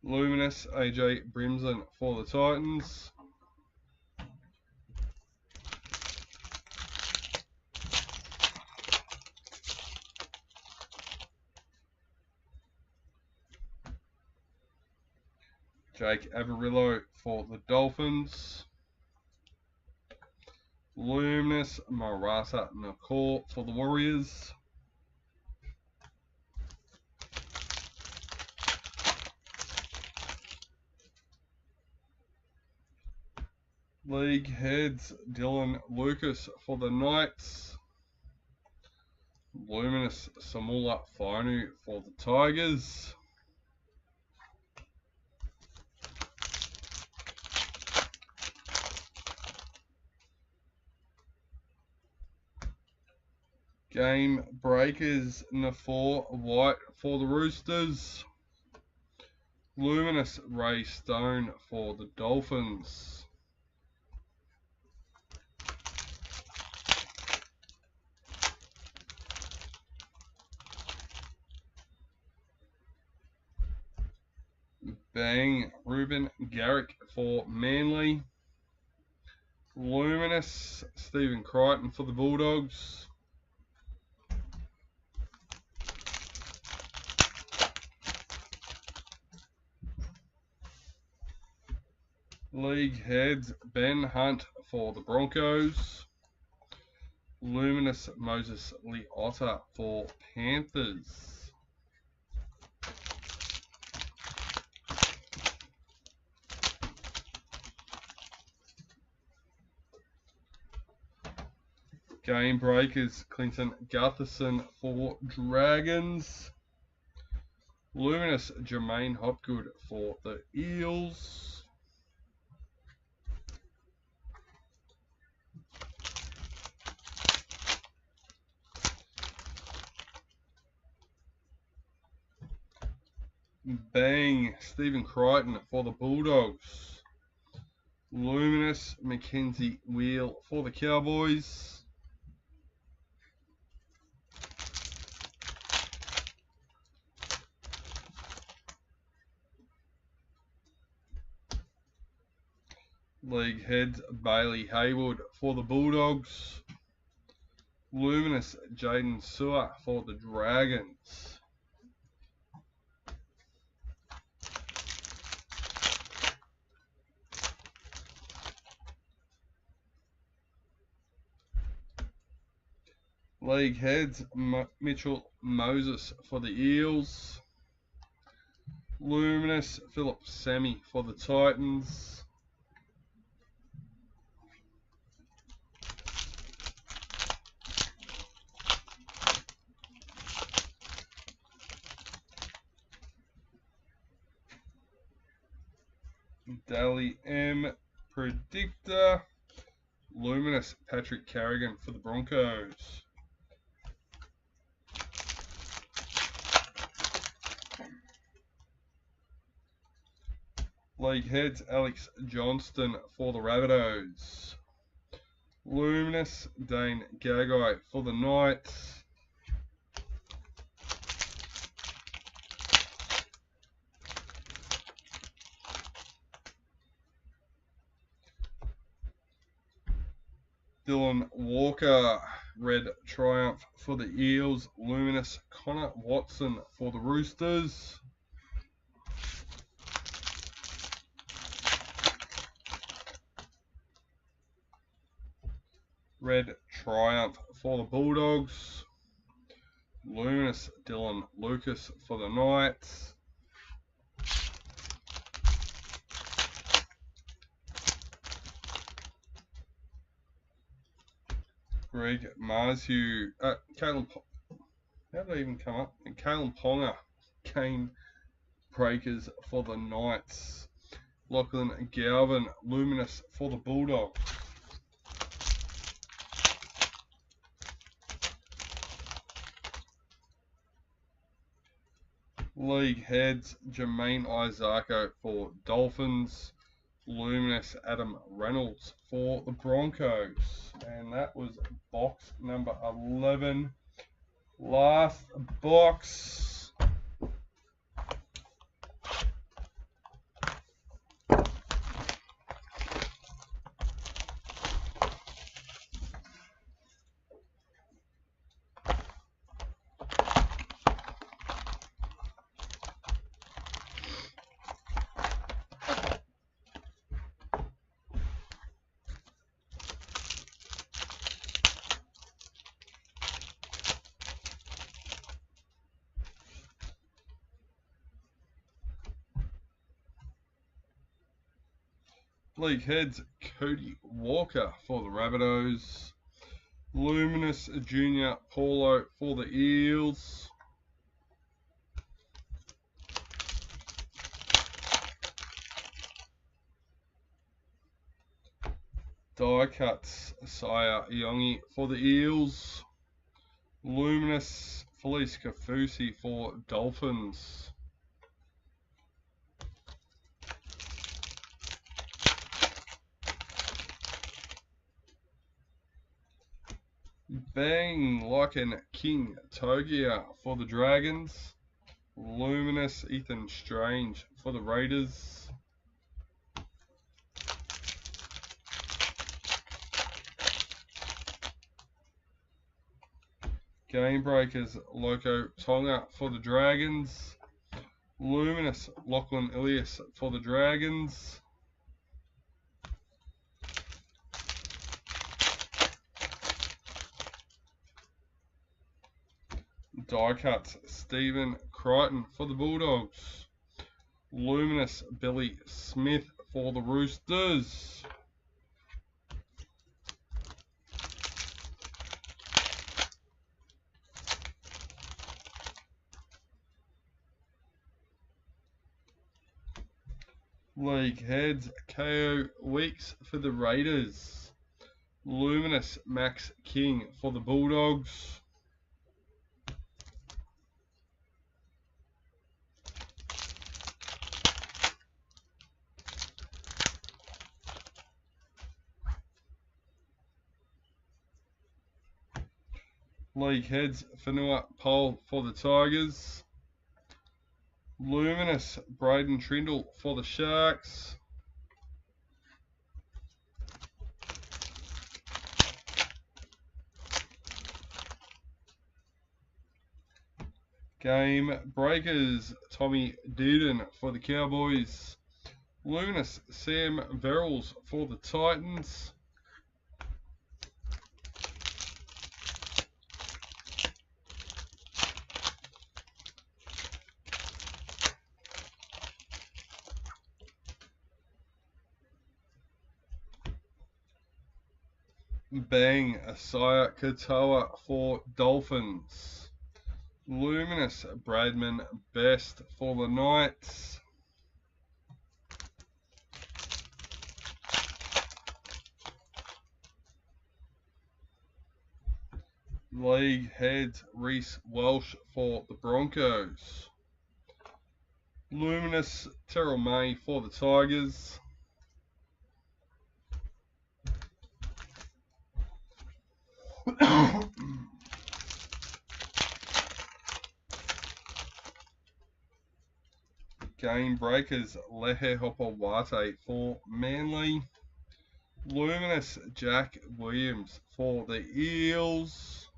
Luminous, AJ Brimson for the Titans. Jake Averillo for the Dolphins. Luminous, Marasa Nakor for the Warriors. League heads, Dylan Lucas for the Knights. Luminous, Samula Fainu for the Tigers. Game breakers, Nafor White for the Roosters. Luminous, Ray Stone for the Dolphins. Bang, Ruben Garrick for Manly. Luminous, Stephen Crichton for the Bulldogs. League heads, Ben Hunt for the Broncos. Luminous, Moses Leotta for Panthers. Game breakers, Clinton Gutherson for Dragons. Luminous, Jermaine Hopgood for the Eels. Bang, Stephen Crichton for the Bulldogs. Luminous, Mackenzie Wheel for the Cowboys. League heads, Bailey Haywood for the Bulldogs. Luminous, Jaden Sewer for the Dragons. League heads, Mitchell Moses for the Eels. Luminous, Philip Sammy for the Titans. Daly M Predictor. Luminous, Patrick Carrigan for the Broncos. League heads, Alex Johnston for the Rabbitohs. Luminous, Dane Gagai for the Knights. Dylan Walker, Red Triumph for the Eels. Luminous, Connor Watson for the Roosters. Red Triumph for the Bulldogs. Luminous Dylan Lucas for the Knights. Greg Marzu, Kalen, how did they even come up? And Kalen Ponga, Game Breakers for the Knights. Lachlan Galvin, Luminous for the Bulldogs. League Heads, Jermaine Isako for Dolphins. Luminous Adam Reynolds for the Broncos. And that was box number 11. Last box. League Heads, Cody Walker for the Rabbitohs. Luminous Junior Paulo for the Eels. Die Cuts, Saya Yongi for the Eels. Luminous Felice Kafusi for Dolphins. Bang Like an King Togia for the Dragons. Luminous Ethan Strange for the Raiders. Game Breakers Loco Tonga for the Dragons. Luminous Lachlan Ilias for the Dragons. Die Cuts Stephen Crichton for the Bulldogs. Luminous Billy Smith for the Roosters. League Heads KO Weeks for the Raiders. Luminous Max King for the Bulldogs. League Heads Whenua Pole for the Tigers. Luminous Braden Trindle for the Sharks. Game Breakers Tommy Dearden for the Cowboys. Luminous Sam Verrills for the Titans. Bang Asaya Katoa for Dolphins. Luminous Bradman Best for the Knights. League Heads Reese Welsh for the Broncos. Luminous Terrell May for the Tigers. Game Breakers Lehe Hopawate for Manly. Luminous Jack Williams for the Eels.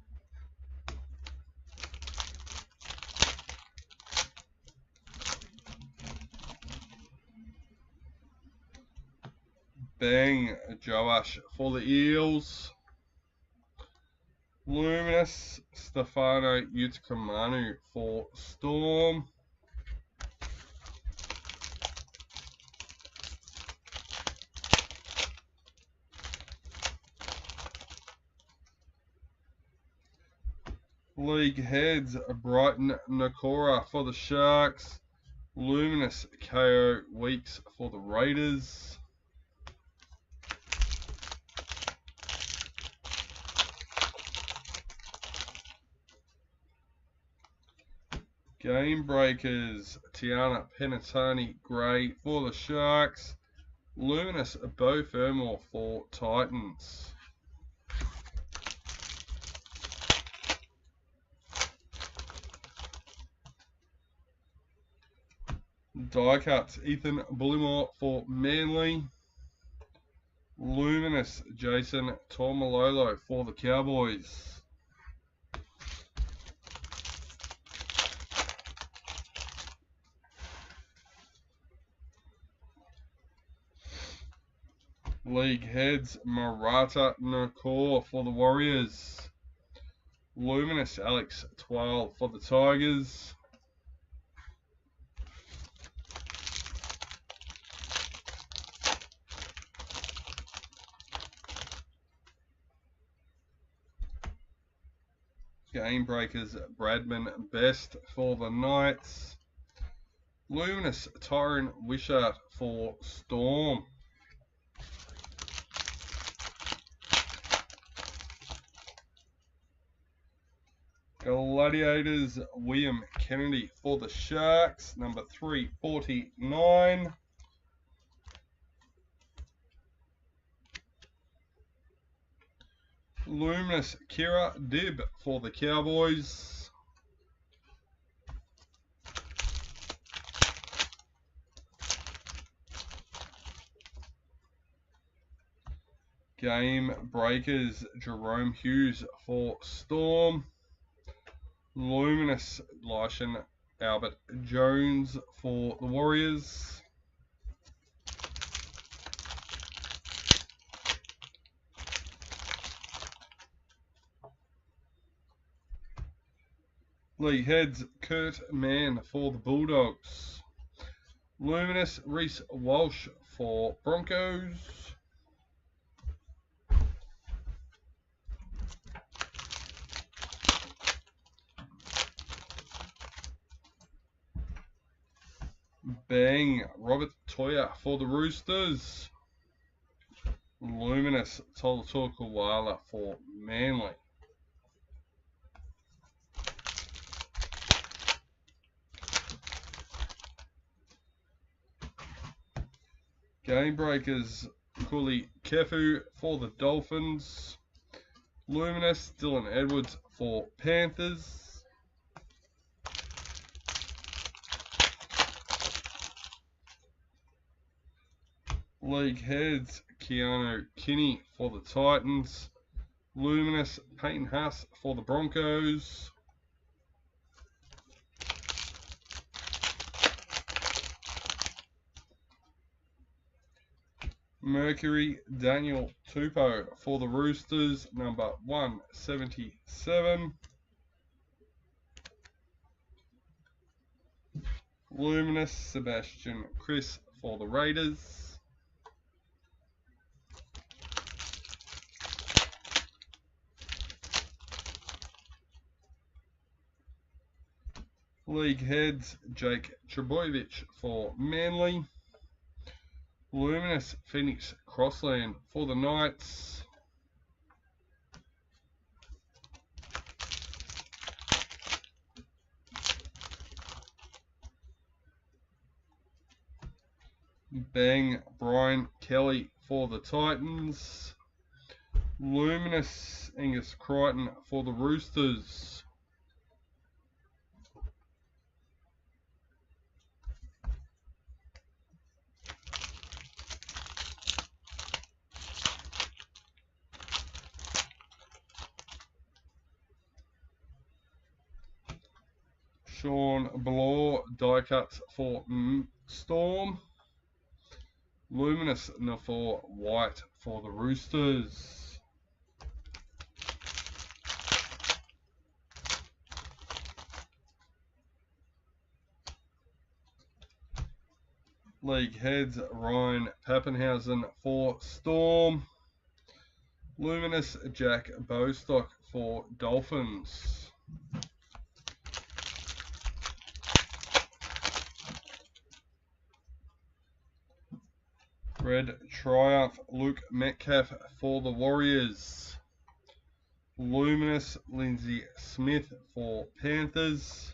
Bang Joash for the Eels. Luminous Stefano Utikamanu for Storm. League heads, Brighton Nakora for the Sharks. Luminous KO Weeks for the Raiders. Game Breakers, Tiana Penatani Gray for the Sharks. Luminous Bo Fermor for Titans. Die cuts, Ethan Bullimore for Manly. Luminous Jason Tormalolo for the Cowboys. League heads, Marata Nakor for the Warriors. Luminous Alex Twal for the Tigers. Game Breakers, Bradman Best for the Knights. Luminous Tyron Wishart for Storm. Gladiators, William Kennedy for the Sharks, number 349. Luminous Kira Dib for the Cowboys. Game Breakers, Jerome Hughes for Storm. Luminous Lyshan Albert Jones for the Warriors. League heads, Kurt Mann for the Bulldogs. Luminous Reese Walsh for Broncos. Bang, Robert Toya for the Roosters. Luminous Tolatoa Koala for Manly. Game Breakers, Kuli Kefu for the Dolphins. Luminous Dylan Edwards for Panthers. League heads, Keanu Kinney for the Titans. Luminous Peyton Huss for the Broncos. Mercury Daniel Tupou for the Roosters, number 177. Luminous Sebastian Chris for the Raiders. League heads, Jake Trebojevic for Manly. Luminous Phoenix Crossland for the Knights. Bang, Brian Kelly for the Titans. Luminous Angus Crichton for the Roosters. Sean Bloor die cuts for Storm. Luminous Nafor White for the Roosters. League heads, Ryan Pappenhausen for Storm. Luminous, Jack Bostock for Dolphins. Red Triumph, Luke Metcalf for the Warriors. Luminous, Lindsay Smith for Panthers.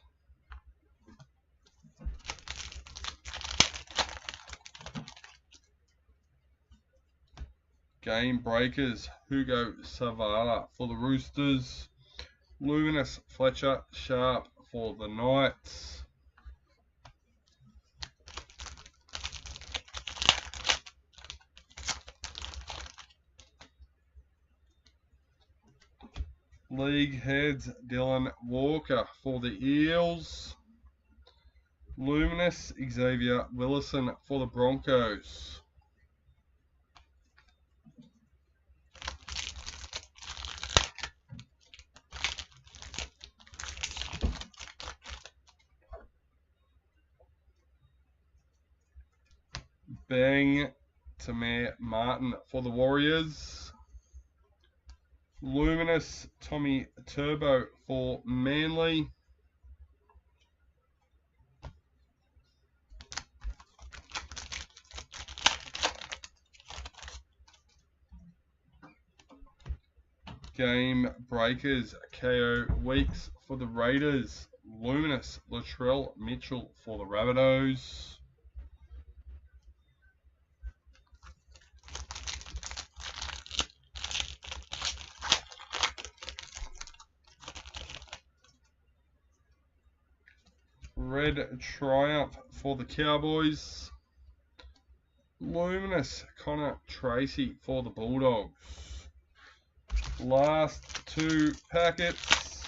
Game Breakers, Hugo Savala for the Roosters. Luminous, Fletcher Sharp for the Knights. League heads, Dylan Walker for the Eels. Luminous, Xavier Willison for the Broncos. Bang, Tamir Martin for the Warriors. Luminous, Tommy Turbo for Manly. Game Breakers, KO Weeks for the Raiders. Luminous, Latrell Mitchell for the Rabbitohs. Red Triumph for the Cowboys. Luminous, Connor Tracy for the Bulldogs. Last two packets.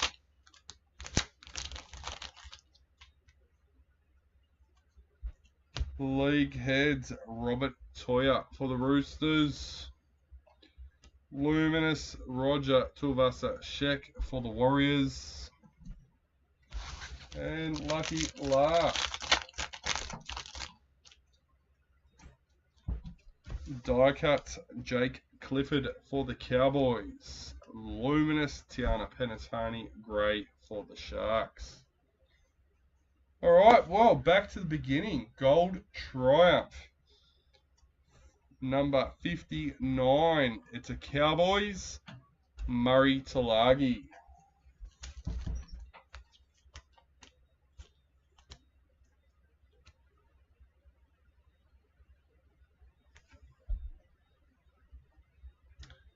League heads, Robert Toya for the Roosters. Luminous, Roger Tuivasa Sheck for the Warriors. And lucky last. Die cut, Jake Clifford for the Cowboys. Luminous, Tiana Penatoni Gray for the Sharks. Alright, well, back to the beginning. Gold Triumph. Number 59. It's a Cowboys. Murray Talagi.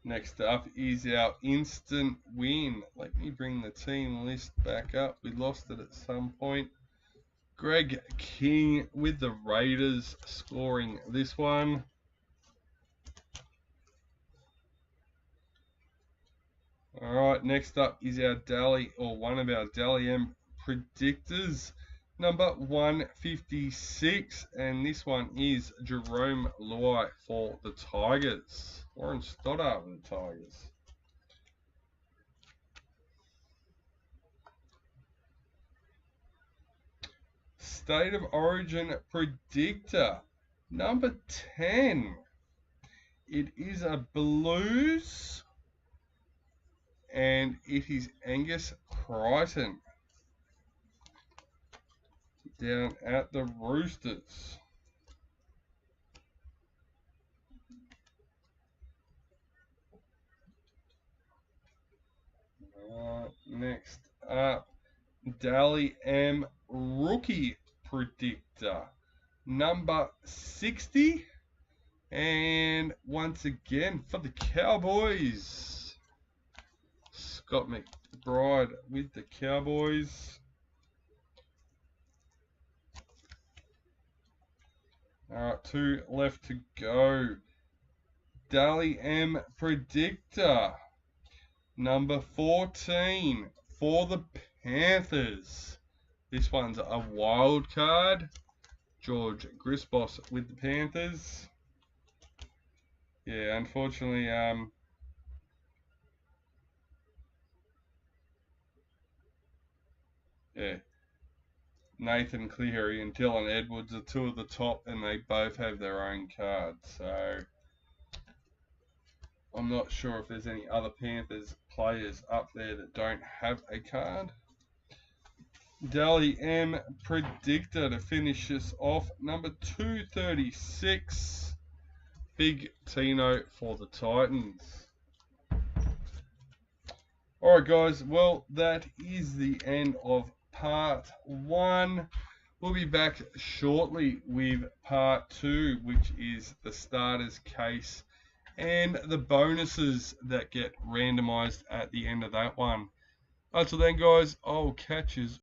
Next up is our instant win. Let me bring the team list back up. We lost it at some point. Greg King with the Raiders scoring this one. Alright, next up is our Dally, or one of our Dally M predictors. Number 156, and this one is Jerome Luai for the Tigers. Warren Stoddart with the Tigers. State of Origin predictor. Number 10. It is a Blues, and it is Angus Crichton down at the Roosters. Next up, Dally M rookie predictor, number 60, and once again for the Cowboys, Scott McBryde with the Cowboys. Alright, two left to go. Dally M predictor, number 14 for the Panthers. This one's a wild card. George Grispos with the Panthers. Yeah, unfortunately, yeah, Nathan Cleary and Dylan Edwards are two of the top, and they both have their own cards. So I'm not sure if there's any other Panthers players up there that don't have a card. Dally M Predictor to finish us off. Number 236. Big Tino for the Titans. Alright guys, well that is the end of part 1. We'll be back shortly with part 2, which is the starters case and the bonuses that get randomised at the end of that one. Until then guys, I'll catch you